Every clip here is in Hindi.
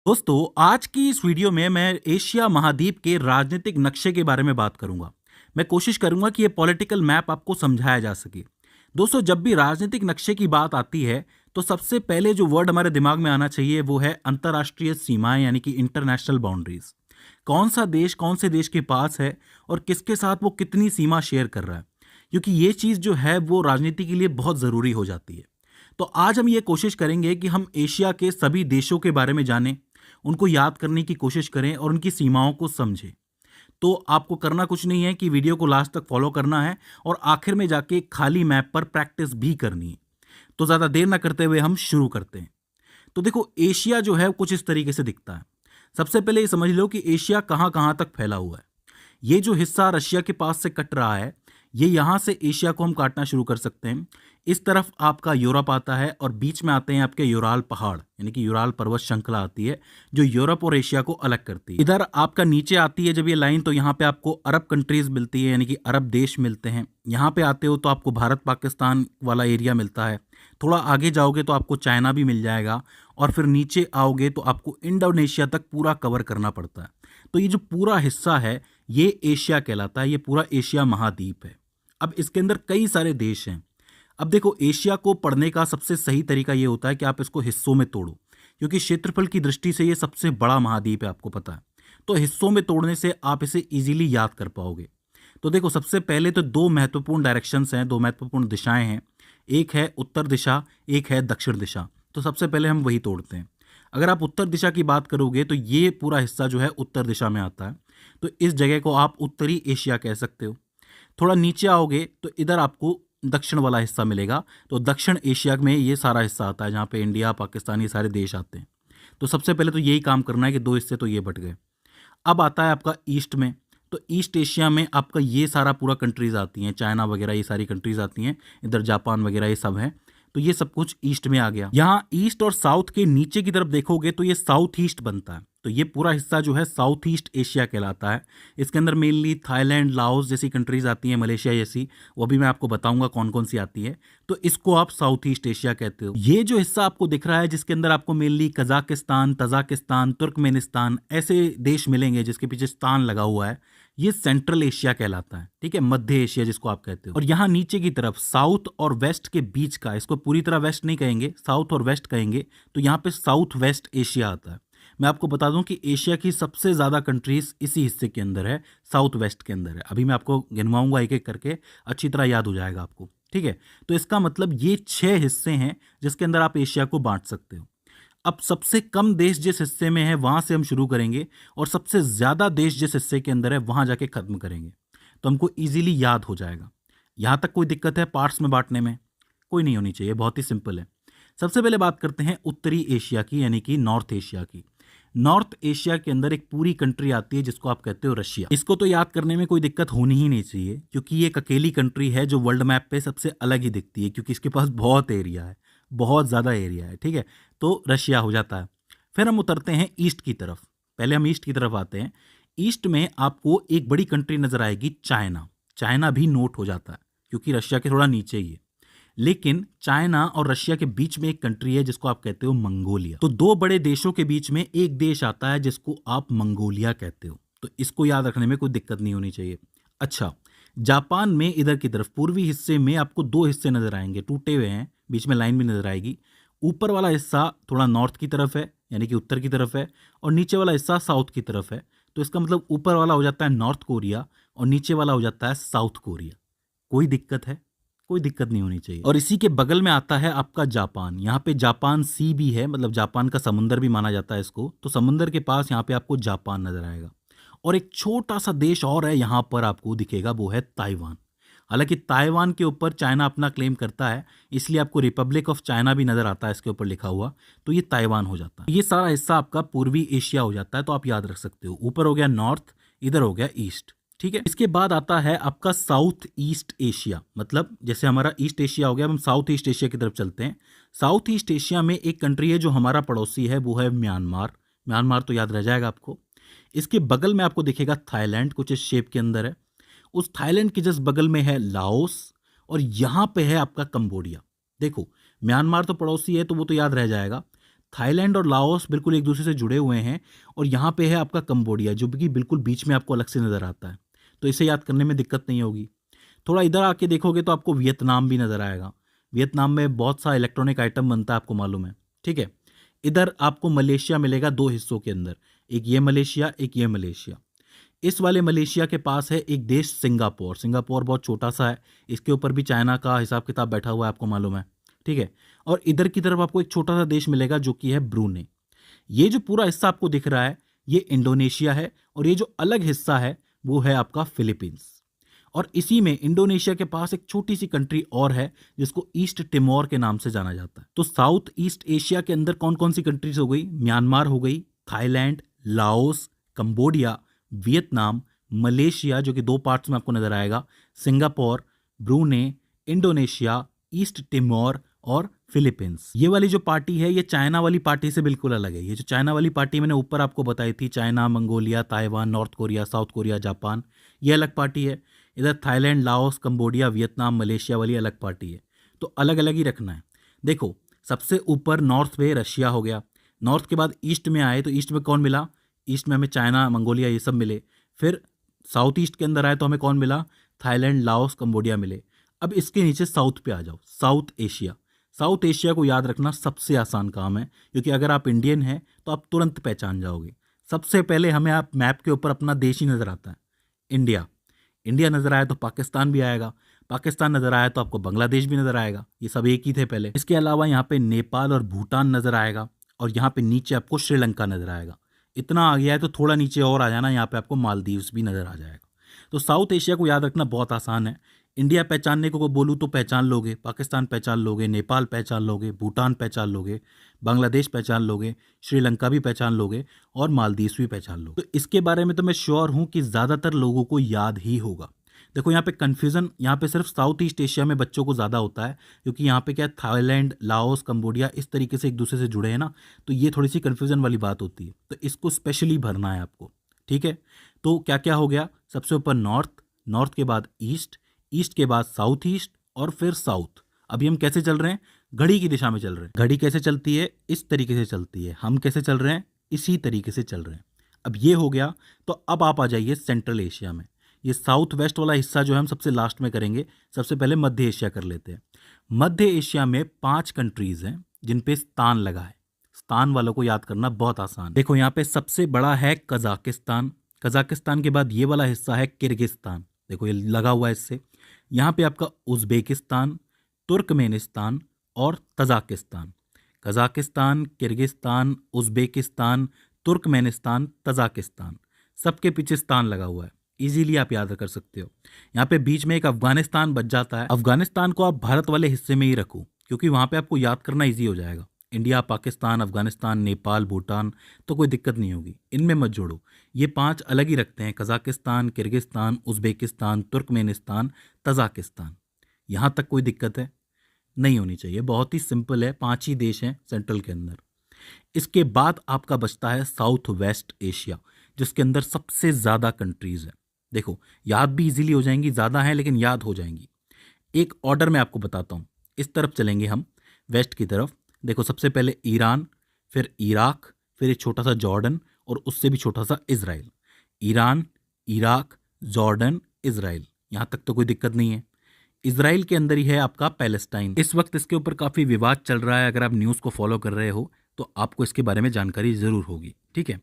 दोस्तों, आज की इस वीडियो में मैं एशिया महाद्वीप के राजनीतिक नक्शे के बारे में बात करूंगा। मैं कोशिश करूंगा कि ये पॉलिटिकल मैप आपको समझाया जा सके। दोस्तों, जब भी राजनीतिक नक्शे की बात आती है तो सबसे पहले जो वर्ड हमारे दिमाग में आना चाहिए वो है अंतर्राष्ट्रीय सीमाएं, यानी कि इंटरनेशनल बाउंड्रीज। कौन सा देश कौन से देश के पास है और किसके साथ वो कितनी सीमा शेयर कर रहा है, क्योंकि ये चीज़ जो है वो राजनीति के लिए बहुत ज़रूरी हो जाती है। तो आज हम ये कोशिश करेंगे कि हम एशिया के सभी देशों के बारे में जानें, उनको याद करने की कोशिश करें और उनकी सीमाओं को समझें। तो आपको करना कुछ नहीं है कि वीडियो को लास्ट तक फॉलो करना है और आखिर में जाके खाली मैप पर प्रैक्टिस भी करनी है। तो ज़्यादा देर ना करते हुए हम शुरू करते हैं। तो देखो, एशिया जो है वो कुछ इस तरीके से दिखता है। सबसे पहले ये समझ लो कि एशिया कहाँ कहाँ तक फैला हुआ है। ये जो हिस्सा रशिया के पास से कट रहा है, ये यहाँ से एशिया को हम काटना शुरू कर सकते हैं। इस तरफ आपका यूरोप आता है और बीच में आते हैं आपके यूराल पहाड़, यानी कि यूराल पर्वत श्रृंखला आती है जो यूरोप और एशिया को अलग करती है। इधर आपका नीचे आती है जब ये लाइन, तो यहाँ पे आपको अरब कंट्रीज मिलती है, यानी कि अरब देश मिलते हैं। यहाँ पे आते हो तो आपको भारत पाकिस्तान वाला एरिया मिलता है। थोड़ा आगे जाओगे तो आपको चाइना भी मिल जाएगा और फिर नीचे आओगे तो आपको इंडोनेशिया तक पूरा कवर करना पड़ता है। तो ये जो पूरा हिस्सा है ये एशिया कहलाता है, ये पूरा एशिया महाद्वीप है। अब इसके अंदर कई सारे देश हैं। अब देखो, एशिया को पढ़ने का सबसे सही तरीका ये होता है कि आप इसको हिस्सों में तोड़ो, क्योंकि क्षेत्रफल की दृष्टि से ये सबसे बड़ा महाद्वीप है, आपको पता है। तो हिस्सों में तोड़ने से आप इसे इजीली याद कर पाओगे। तो देखो, सबसे पहले तो दो महत्वपूर्ण डायरेक्शंस हैं, दो महत्वपूर्ण दिशाएं हैं। एक है उत्तर दिशा, एक है दक्षिण दिशा। तो सबसे पहले हम वही तोड़ते हैं। अगर आप उत्तर दिशा की बात करोगे तो ये पूरा हिस्सा जो है उत्तर दिशा में आता है। तो इस जगह को आप उत्तरी एशिया कह सकते हो। थोड़ा नीचे आओगे तो इधर आपको दक्षिण वाला हिस्सा मिलेगा। तो दक्षिण एशिया में ये सारा हिस्सा आता है जहाँ पे इंडिया पाकिस्तान ये सारे देश आते हैं। तो सबसे पहले तो यही काम करना है कि दो हिस्से तो ये बट गए। अब आता है आपका ईस्ट में। तो ईस्ट एशिया में आपका ये सारा पूरा कंट्रीज आती हैं, चाइना वगैरह ये सारी कंट्रीज आती हैं, इधर जापान वगैरह ये सब हैं। तो ये सब कुछ ईस्ट में आ गया। यहाँ ईस्ट और साउथ के नीचे की तरफ देखोगे तो ये साउथ ईस्ट बनता है। तो ये पूरा हिस्सा जो है साउथ ईस्ट एशिया कहलाता है। इसके अंदर मेनली थाईलैंड, लाओस जैसी कंट्रीज आती हैं, मलेशिया जैसी, वो भी मैं आपको बताऊंगा कौन कौन सी आती है। तो इसको आप साउथ ईस्ट एशिया कहते हो। ये जो हिस्सा आपको दिख रहा है जिसके अंदर आपको मेनली कजाकिस्तान, तजाकिस्तान, तुर्कमेनिस्तान ऐसे देश मिलेंगे जिसके पीछे स्थान लगा हुआ है, ये सेंट्रल एशिया कहलाता है। ठीक है, मध्य एशिया जिसको आप कहते हो। और यहाँ नीचे की तरफ साउथ और वेस्ट के बीच का, इसको पूरी तरह वेस्ट नहीं कहेंगे, साउथ और वेस्ट कहेंगे, तो यहाँ पे साउथ वेस्ट एशिया आता है। मैं आपको बता दूं कि एशिया की सबसे ज़्यादा कंट्रीज इसी हिस्से के अंदर है, साउथ वेस्ट के अंदर है। अभी मैं आपको गिनवाऊंगा एक एक करके, अच्छी तरह याद हो जाएगा आपको। ठीक है, तो इसका मतलब ये 6 हिस्से हैं जिसके अंदर आप एशिया को बांट सकते हो। अब सबसे कम देश जिस हिस्से में है वहां से हम शुरू करेंगे और सबसे ज्यादा देश जिस हिस्से के अंदर है वहां जाके खत्म करेंगे, तो हमको इजीली याद हो जाएगा। यहां तक कोई दिक्कत है पार्ट्स में बांटने में? कोई नहीं होनी चाहिए, बहुत ही सिंपल है। सबसे पहले बात करते हैं उत्तरी एशिया की, यानी कि नॉर्थ एशिया की। नॉर्थ एशिया के अंदर एक पूरी कंट्री आती है जिसको आप कहते हो रशिया। इसको तो याद करने में कोई दिक्कत होनी ही नहीं चाहिए, क्योंकि ये एक अकेली कंट्री है जो वर्ल्ड मैप पे सबसे अलग ही दिखती है, क्योंकि इसके पास बहुत एरिया है, बहुत ज़्यादा एरिया है। ठीक है, तो रशिया हो जाता है। फिर हम उतरते हैं ईस्ट की तरफ। पहले हम ईस्ट की तरफ आते हैं। ईस्ट में आपको एक बड़ी कंट्री नजर आएगी, चाइना। चाइना भी नोट हो जाता है क्योंकि रशिया के थोड़ा नीचे ही है। लेकिन चाइना और रशिया के बीच में एक कंट्री है जिसको आप कहते हो मंगोलिया। तो दो बड़े देशों के बीच में एक देश आता है जिसको आप मंगोलिया कहते हो। तो इसको याद रखने में कोई दिक्कत नहीं होनी चाहिए। अच्छा, जापान में इधर की तरफ पूर्वी हिस्से में आपको दो हिस्से नजर आएंगे, टूटे हुए हैं, बीच में लाइन भी नजर आएगी। ऊपर वाला हिस्सा थोड़ा नॉर्थ की तरफ है, यानी कि उत्तर की तरफ है, और नीचे वाला हिस्सा साउथ की तरफ है। तो इसका मतलब ऊपर वाला हो जाता है नॉर्थ कोरिया और नीचे वाला हो जाता है साउथ कोरिया। कोई दिक्कत है? कोई दिक्कत नहीं होनी चाहिए। और इसी के बगल में आता है आपका जापान। यहाँ पे जापान सी भी है, मतलब जापान का समुंदर भी माना जाता है इसको। तो समुंदर के पास यहाँ पे आपको जापान नजर आएगा। और एक छोटा सा देश और है यहाँ पर आपको दिखेगा, वो है ताइवान। हालांकि ताइवान के ऊपर चाइना अपना क्लेम करता है, इसलिए आपको रिपब्लिक ऑफ चाइना भी नजर आता है इसके ऊपर लिखा हुआ। तो ये ताइवान हो जाता है। ये सारा हिस्सा आपका पूर्वी एशिया हो जाता है। तो आप याद रख सकते हो, ऊपर हो गया नॉर्थ, इधर हो गया ईस्ट। ठीक है, इसके बाद आता है आपका साउथ ईस्ट एशिया। मतलब जैसे हमारा ईस्ट एशिया हो गया, हम साउथ ईस्ट एशिया की तरफ चलते हैं। साउथ ईस्ट एशिया में एक कंट्री है जो हमारा पड़ोसी है, वो है म्यांमार। म्यांमार तो याद रह जाएगा आपको। इसके बगल में आपको दिखेगा थाईलैंड, कुछ इस शेप के अंदर है। उस थाईलैंड के जस्ट बगल में है लाओस, और यहाँ पे है आपका कंबोडिया। देखो, म्यांमार तो पड़ोसी है तो वो तो याद रह जाएगा। थाईलैंड और लाओस बिल्कुल एक दूसरे से जुड़े हुए हैं, और यहाँ पे है आपका कंबोडिया जो कि बिल्कुल बीच में आपको अलग से नज़र आता है, तो इसे याद करने में दिक्कत नहीं होगी। थोड़ा इधर आके देखोगे तो आपको वियतनाम भी नज़र आएगा। वियतनाम में बहुत सा इलेक्ट्रॉनिक आइटम बनता है, आपको मालूम है, ठीक है। इधर आपको मलेशिया मिलेगा दो हिस्सों के अंदर, एक ये मलेशिया, एक ये मलेशिया। इस वाले मलेशिया के पास है एक देश सिंगापुर। सिंगापुर बहुत छोटा सा है, इसके ऊपर भी चाइना का हिसाब किताब बैठा हुआ है, आपको मालूम है, ठीक है। और इधर की तरफ आपको एक छोटा सा देश मिलेगा जो कि है ब्रूने। ये जो पूरा हिस्सा आपको दिख रहा है ये इंडोनेशिया है, और ये जो अलग हिस्सा है वो है आपका फिलीपींस। और इसी में इंडोनेशिया के पास एक छोटी सी कंट्री और है जिसको ईस्ट टिमोर के नाम से जाना जाता है। तो साउथ ईस्ट एशिया के अंदर कौन कौन सी कंट्रीज हो गई? म्यांमार हो गई, Thailand, Laos, Cambodia, Vietnam, Malaysia जो कि दो पार्ट्स में आपको नजर आएगा, सिंगापुर, ब्रूने, इंडोनेशिया, ईस्ट टिमोर और फिलीपींस। ये वाली जो पार्टी है ये चाइना वाली पार्टी से बिल्कुल अलग है। ये जो चाइना वाली पार्टी मैंने ऊपर आपको बताई थी, China, Mongolia, Taiwan, north Korea, south Korea, Japan, ये अलग पार्टी है। इधर Thailand, Laos, Cambodia, Vietnam, Malaysia वाली अलग पार्टी है। तो अलग अलग ही रखना है। देखो सबसे ऊपर नॉर्थ पे रशिया हो गया, नॉर्थ के बाद ईस्ट में आए तो ईस्ट में कौन मिला? ईस्ट में हमें चाइना, मंगोलिया ये सब मिले। फिर साउथ ईस्ट के अंदर आए तो हमें कौन मिला? थाईलैंड, लाओस, कंबोडिया मिले। अब इसके नीचे साउथ पे आ जाओ, साउथ एशिया। साउथ एशिया को याद रखना सबसे आसान काम है, क्योंकि अगर आप इंडियन हैं तो आप तुरंत पहचान जाओगे। सबसे पहले हमें आप मैप के ऊपर अपना देश ही नज़र आता है, इंडिया। इंडिया नज़र आया तो पाकिस्तान भी आएगा, पाकिस्तान नज़र आया तो आपको बांग्लादेश भी नज़र आएगा, ये सब एक ही थे पहले। इसके अलावा यहाँ पे नेपाल और भूटान नज़र आएगा, और यहाँ पे नीचे आपको श्रीलंका नज़र आएगा। इतना आ गया है तो थोड़ा नीचे और आ जाना, यहाँ पे आपको मालदीव्स भी नज़र आ जाएगा। तो साउथ एशिया को याद रखना बहुत आसान है। इंडिया पहचानने को बोलूँ तो पहचान लोगे, पाकिस्तान पहचान लोगे, नेपाल पहचान लोगे, भूटान पहचान लोगे, बांग्लादेश पहचान लोगे, श्रीलंका भी पहचान लोगे, और मालदीव्स भी पहचान लोगे। तो इसके बारे में तो मैं श्योर हूँ कि ज़्यादातर लोगों को याद ही होगा। देखो यहाँ पे कन्फ्यूज़न यहाँ पे सिर्फ साउथ ईस्ट एशिया में बच्चों को ज़्यादा होता है, क्योंकि यहाँ पे क्या है, थाईलैंड, लाओस, कंबोडिया इस तरीके से एक दूसरे से जुड़े हैं ना, तो ये थोड़ी सी कन्फ्यूज़न वाली बात होती है। तो इसको स्पेशली भरना है आपको, ठीक है। तो क्या क्या हो गया? सबसे ऊपर नॉर्थ, नॉर्थ के बाद ईस्ट, ईस्ट के बाद साउथ ईस्ट, और फिर साउथ। अभी हम कैसे चल रहे हैं? घड़ी की दिशा में चल रहे हैं। घड़ी कैसे चलती है? इस तरीके से चलती है। हम कैसे चल रहे हैं? इसी तरीके से चल रहे हैं। अब ये हो गया, तो अब आप आ जाइए सेंट्रल एशिया में। ये साउथ वेस्ट वाला हिस्सा जो है हम सबसे लास्ट में करेंगे, सबसे पहले मध्य एशिया कर लेते हैं। मध्य एशिया में 5 कंट्रीज हैं जिन पे स्थान लगा है। स्थान वालों को याद करना बहुत आसान। देखो यहाँ पे सबसे बड़ा है कजाकिस्तान, कजाकिस्तान के बाद ये वाला हिस्सा है किर्गिस्तान, देखो ये लगा हुआ है इससे। यहाँ पे आपका उज़्बेकिस्तान, तुर्कमेनिस्तान और Tajikistan. Kazakhstan, Kyrgyzstan, Uzbekistan, Turkmenistan, Tajikistan, सबके पीछे स्थान लगा हुआ है। इजीली आप याद कर सकते हो। यहाँ पे बीच में एक अफगानिस्तान बच जाता है। अफगानिस्तान को आप भारत वाले हिस्से में ही रखो, क्योंकि वहाँ पे आपको याद करना इजी हो जाएगा। इंडिया, पाकिस्तान, अफगानिस्तान, नेपाल, भूटान तो कोई दिक्कत नहीं होगी, इनमें मत जोड़ो। ये 5 अलग ही रखते हैं, Kazakhstan, Kyrgyzstan, Uzbekistan, Turkmenistan, Tajikistan. यहाँ तक कोई दिक्कत है? नहीं होनी चाहिए, बहुत ही सिंपल है, 5 ही देश हैं सेंट्रल के अंदर। इसके बाद आपका बचता है साउथ वेस्ट एशिया, जिसके अंदर सबसे ज़्यादा कंट्रीज़ हैं। देखो याद भी इजीली हो जाएंगी, ज़्यादा हैं लेकिन याद हो जाएंगी। एक ऑर्डर में आपको बताता हूँ, इस तरफ चलेंगे हम, वेस्ट की तरफ। देखो सबसे पहले ईरान, फिर इराक, फिर एक छोटा सा जॉर्डन, और उससे भी छोटा सा Israel. Iran, Iraq, Jordan, Israel, यहाँ तक तो कोई दिक्कत नहीं है। इजराइल के अंदर ही है आपका पैलेस्टाइन। इस वक्त इसके ऊपर काफ़ी विवाद चल रहा है, अगर आप न्यूज़ को फॉलो कर रहे हो तो आपको इसके बारे में जानकारी ज़रूर होगी, ठीक है।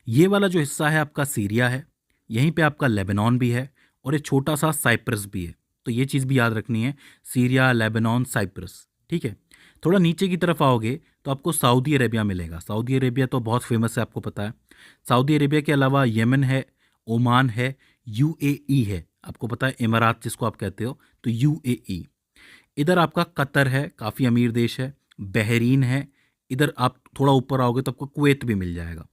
ये वाला जो हिस्सा है आपका सीरिया है, यहीं पे आपका लेबनान भी है, और एक छोटा सा साइप्रस भी है। तो ये चीज़ भी याद रखनी है, सीरिया, लेबनान, साइप्रस, ठीक है। थोड़ा नीचे की तरफ आओगे तो आपको सऊदी अरेबिया मिलेगा। सऊदी अरेबिया तो बहुत फेमस है, आपको पता है। सऊदी अरेबिया के अलावा यमन है, ओमान है, यूएई है, आपको पता है इमारात जिसको आप कहते हो, तो यूएई। इधर आपका कतर है, काफ़ी अमीर देश है, बहरीन है। इधर आप थोड़ा ऊपर आओगे तो आपको कुवैत भी मिल जाएगा,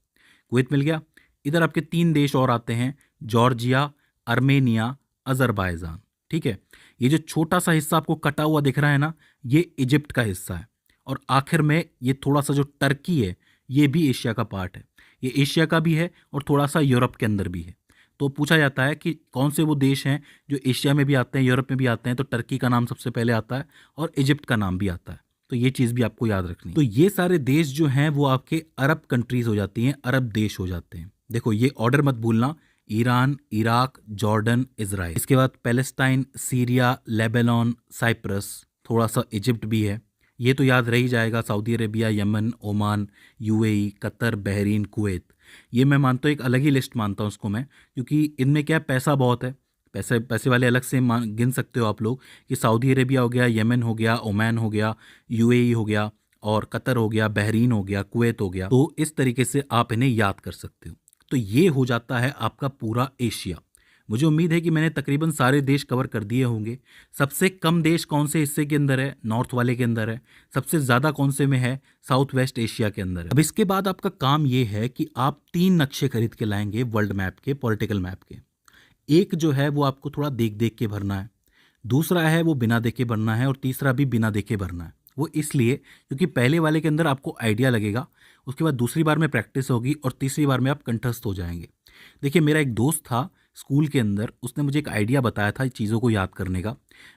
कुवैत मिल गया। इधर आपके 3 देश और आते हैं, जॉर्जिया, आर्मेनिया, अज़रबैजान, ठीक है। ये जो छोटा सा हिस्सा आपको कटा हुआ दिख रहा है ना, ये इजिप्ट का हिस्सा है। और आखिर में ये थोड़ा सा जो टर्की है, ये भी एशिया का पार्ट है। ये एशिया का भी है और थोड़ा सा यूरोप के अंदर भी है। तो पूछा जाता है कि कौन से वो देश हैं जो एशिया में भी आते हैं, यूरोप में भी आते हैं, तो टर्की का नाम सबसे पहले आता है और इजिप्ट का नाम भी आता है। तो ये चीज़ भी आपको याद रखनी है। तो ये सारे देश जो हैं वो आपके अरब कंट्रीज हो जाती हैं, अरब देश हो जाते हैं। देखो ये ऑर्डर मत भूलना, ईरान, इराक, जॉर्डन, इजराइल, इसके बाद पैलेस्टाइन, सीरिया, लेबनान, साइप्रस, थोड़ा सा इजिप्ट भी है, ये तो याद रह ही जाएगा, Saudi Arabia, Yemen, Oman, UAE, Qatar, Bahrain, Kuwait. ये मैं मानता हूँ एक अलग ही लिस्ट मानता हूँ उसको मैं, क्योंकि इनमें क्या है, पैसा बहुत है, पैसे पैसे वाले अलग से गिन सकते हो आप लोग कि सऊदी अरेबिया हो गया, यमन हो गया, ओमान हो गया, यूएई हो गया, और कतर हो गया, बहरीन हो गया, कुवैत हो गया। तो इस तरीके से आप इन्हें याद कर सकते हो। तो ये हो जाता है आपका पूरा एशिया। मुझे उम्मीद है कि मैंने तकरीबन सारे देश कवर कर दिए होंगे। सबसे कम देश कौन से हिस्से के अंदर है? नॉर्थ वाले के अंदर है। सबसे ज़्यादा कौन से में है? साउथ वेस्ट एशिया के अंदर है। अब इसके बाद आपका काम ये है कि आप 3 नक्शे खरीद के लाएंगे वर्ल्ड मैप के, पॉलिटिकल मैप के। एक जो है वो आपको थोड़ा देख देख के भरना है, दूसरा है वो बिना देखे भरना है, और तीसरा भी बिना देखे भरना है। वो इसलिए क्योंकि पहले वाले के अंदर आपको आइडिया लगेगा, उसके बाद दूसरी बार में प्रैक्टिस होगी, और तीसरी बार में आप कंठस्थ हो जाएंगे। देखिए मेरा एक दोस्त था स्कूल के अंदर, उसने मुझे एक आइडिया बताया था चीज़ों को याद करने का।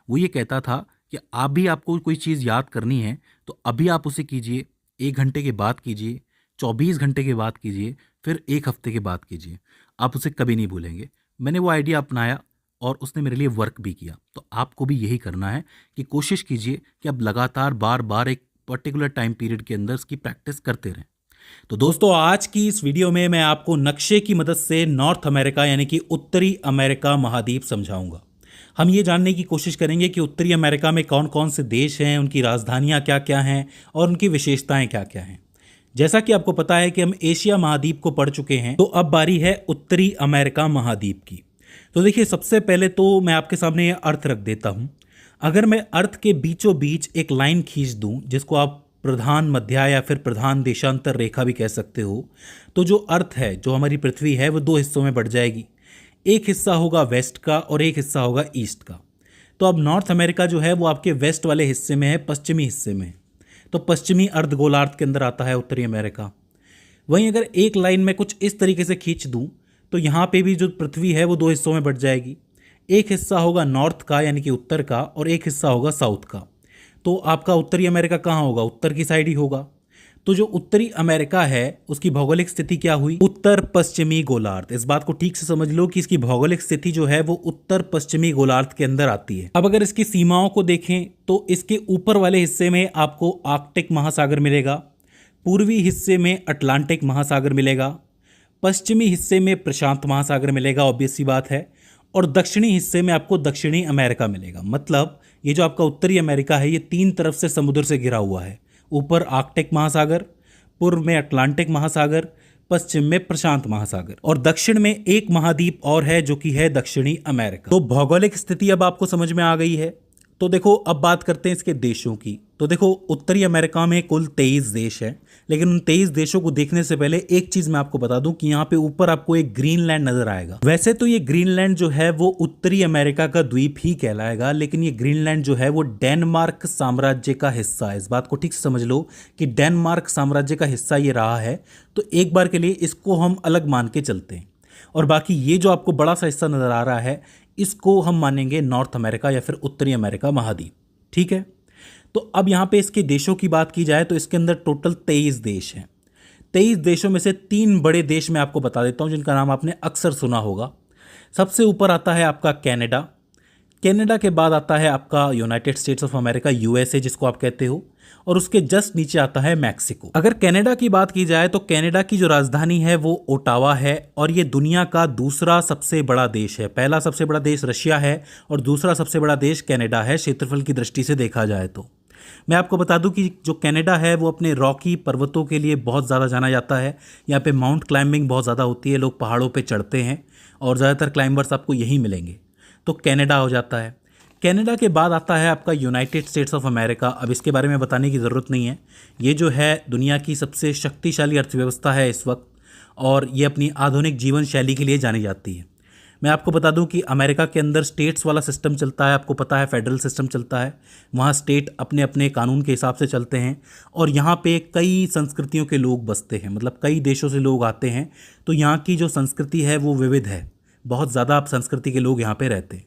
वो ये कहता था कि आपको कोई चीज़ याद करनी है तो अभी आप उसे कीजिए, 1 घंटे के बाद कीजिए, 24 घंटे के बाद कीजिए, फिर 1 हफ्ते के बाद कीजिए, आप उसे कभी नहीं भूलेंगे। मैंने वो आइडिया अपनाया और उसने मेरे लिए वर्क भी किया। तो आपको भी यही करना है कि कोशिश कीजिए कि आप लगातार बार बार एक पर्टिकुलर टाइम पीरियड के अंदर इसकी प्रैक्टिस करते रहें। तो दोस्तों आज की इस वीडियो में मैं आपको नक्शे की मदद से नॉर्थ अमेरिका यानी कि उत्तरी अमेरिका महाद्वीप समझाऊंगा। हम ये जानने की कोशिश करेंगे कि उत्तरी अमेरिका में कौन कौन से देश हैं, उनकी राजधानियां क्या क्या हैं और उनकी विशेषताएं क्या क्या हैं। जैसा कि आपको पता है कि हम एशिया महाद्वीप को पढ़ चुके हैं, तो अब बारी है उत्तरी अमेरिका महाद्वीप की। तो देखिए सबसे पहले तो मैं आपके सामने ये अर्थ रख देता हूँ। अगर मैं अर्थ के बीचों बीच एक लाइन खींच दूँ, जिसको आप प्रधान मध्या या फिर प्रधान देशांतर रेखा भी कह सकते हो, तो जो अर्थ है, जो हमारी पृथ्वी है, वो 2 हिस्सों में बढ़ जाएगी। एक हिस्सा होगा वेस्ट का और एक हिस्सा होगा ईस्ट का। तो अब नॉर्थ अमेरिका जो है वो आपके वेस्ट वाले हिस्से में है, पश्चिमी हिस्से में। तो पश्चिमी अर्धगोलार्ध के अंदर आता है उत्तरी अमेरिका। वहीं अगर एक लाइन में कुछ इस तरीके से खींच दूं तो यहाँ पे भी जो पृथ्वी है वो 2 हिस्सों में बढ़ जाएगी। एक हिस्सा होगा नॉर्थ का यानी कि उत्तर का, और एक हिस्सा होगा साउथ का। तो आपका उत्तरी अमेरिका कहाँ होगा? उत्तर की साइड ही होगा। तो जो उत्तरी अमेरिका है उसकी भौगोलिक स्थिति क्या हुई? उत्तर पश्चिमी गोलार्ध। इस बात को ठीक से समझ लो कि इसकी भौगोलिक स्थिति जो है वो उत्तर पश्चिमी गोलार्ध के अंदर आती है। अब अगर इसकी सीमाओं को देखें तो इसके ऊपर वाले हिस्से में आपको आर्कटिक महासागर मिलेगा, पूर्वी हिस्से में अटलांटिक महासागर मिलेगा, पश्चिमी हिस्से में प्रशांत महासागर मिलेगा, ऑब्वियस सी बात है, और दक्षिणी हिस्से में आपको दक्षिणी अमेरिका मिलेगा। मतलब ये जो आपका उत्तरी अमेरिका है ये 3 तरफ से समुद्र से घिरा हुआ है। ऊपर आर्कटिक महासागर, पूर्व में अटलांटिक महासागर, पश्चिम में प्रशांत महासागर, और दक्षिण में एक महाद्वीप और है जो कि है दक्षिणी अमेरिका। तो भौगोलिक स्थिति अब आपको समझ में आ गई है। तो देखो अब बात करते हैं इसके देशों की। तो देखो उत्तरी अमेरिका में कुल 23 देश हैं, लेकिन उन 23 देशों को देखने से पहले एक चीज मैं आपको बता दूं कि यहाँ पे ऊपर आपको एक ग्रीनलैंड नजर आएगा। वैसे तो ये ग्रीनलैंड जो है वो उत्तरी अमेरिका का द्वीप ही कहलाएगा, लेकिन ये ग्रीनलैंड जो है वो डेनमार्क साम्राज्य का हिस्सा है। इस बात को ठीक से समझ लो कि डेनमार्क साम्राज्य का हिस्सा ये रहा है। तो एक बार के लिए इसको हम अलग मान के चलते हैं, और बाकी ये जो आपको बड़ा सा हिस्सा नजर आ रहा है इसको हम मानेंगे नॉर्थ अमेरिका या फिर उत्तरी अमेरिका महाद्वीप। ठीक है। तो अब यहाँ पे इसके देशों की बात की जाए तो इसके अंदर टोटल 23 देश हैं। 23 देशों में से 3 बड़े देश मैं आपको बता देता हूँ जिनका नाम आपने अक्सर सुना होगा। सबसे ऊपर आता है आपका कनाडा। कनाडा के बाद आता है आपका United states of America, USA जिसको आप कहते हो, और उसके जस्ट नीचे आता है मैक्सिको। अगर कनाडा की बात की जाए तो कनाडा की जो राजधानी है वो ओटावा है, और ये दुनिया का दूसरा सबसे बड़ा देश है। पहला सबसे बड़ा देश रशिया है और दूसरा सबसे बड़ा देश कनाडा है क्षेत्रफल की दृष्टि से देखा जाए तो। मैं आपको बता दूं कि जो कनाडा है वो अपने रॉकी पर्वतों के लिए बहुत ज़्यादा जाना जाता है। यहाँ पे माउंट क्लाइंबिंग बहुत ज़्यादा होती है, लोग पहाड़ों पे चढ़ते हैं और ज़्यादातर क्लाइंबर्स आपको यहीं मिलेंगे। तो कनाडा हो जाता है। कनाडा के बाद आता है आपका यूनाइटेड स्टेट्स ऑफ अमेरिका। अब इसके बारे में बताने की ज़रूरत नहीं है, ये जो है दुनिया की सबसे शक्तिशाली अर्थव्यवस्था है इस वक्त, और ये अपनी आधुनिक जीवन शैली के लिए जानी जाती है। मैं आपको बता दूं कि अमेरिका के अंदर स्टेट्स वाला सिस्टम चलता है, आपको पता है फेडरल सिस्टम चलता है। वहाँ स्टेट अपने अपने कानून के हिसाब से चलते हैं, और यहाँ पे कई संस्कृतियों के लोग बसते हैं, मतलब कई देशों से लोग आते हैं। तो यहाँ की जो संस्कृति है वो विविध है, बहुत ज़्यादा संस्कृति के लोग यहाँ पे रहते हैं।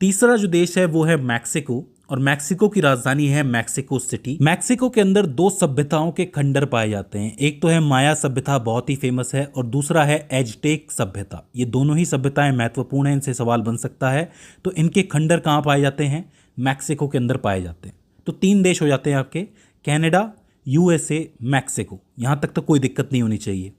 तीसरा जो देश है वो है मैक्सिको, और मैक्सिको की राजधानी है मैक्सिको सिटी। मैक्सिको के अंदर दो सभ्यताओं के खंडर पाए जाते हैं, एक तो है माया सभ्यता, बहुत ही फेमस है, और दूसरा है एज़टेक सभ्यता। ये दोनों ही सभ्यताएं महत्वपूर्ण हैं, इनसे सवाल बन सकता है। तो इनके खंडर कहाँ पाए जाते हैं? मैक्सिको के अंदर पाए जाते हैं। तो 3 देश हो जाते हैं आपके, कनाडा, यूएसए, मैक्सिको। यहाँ तक तो कोई दिक्कत नहीं होनी चाहिए।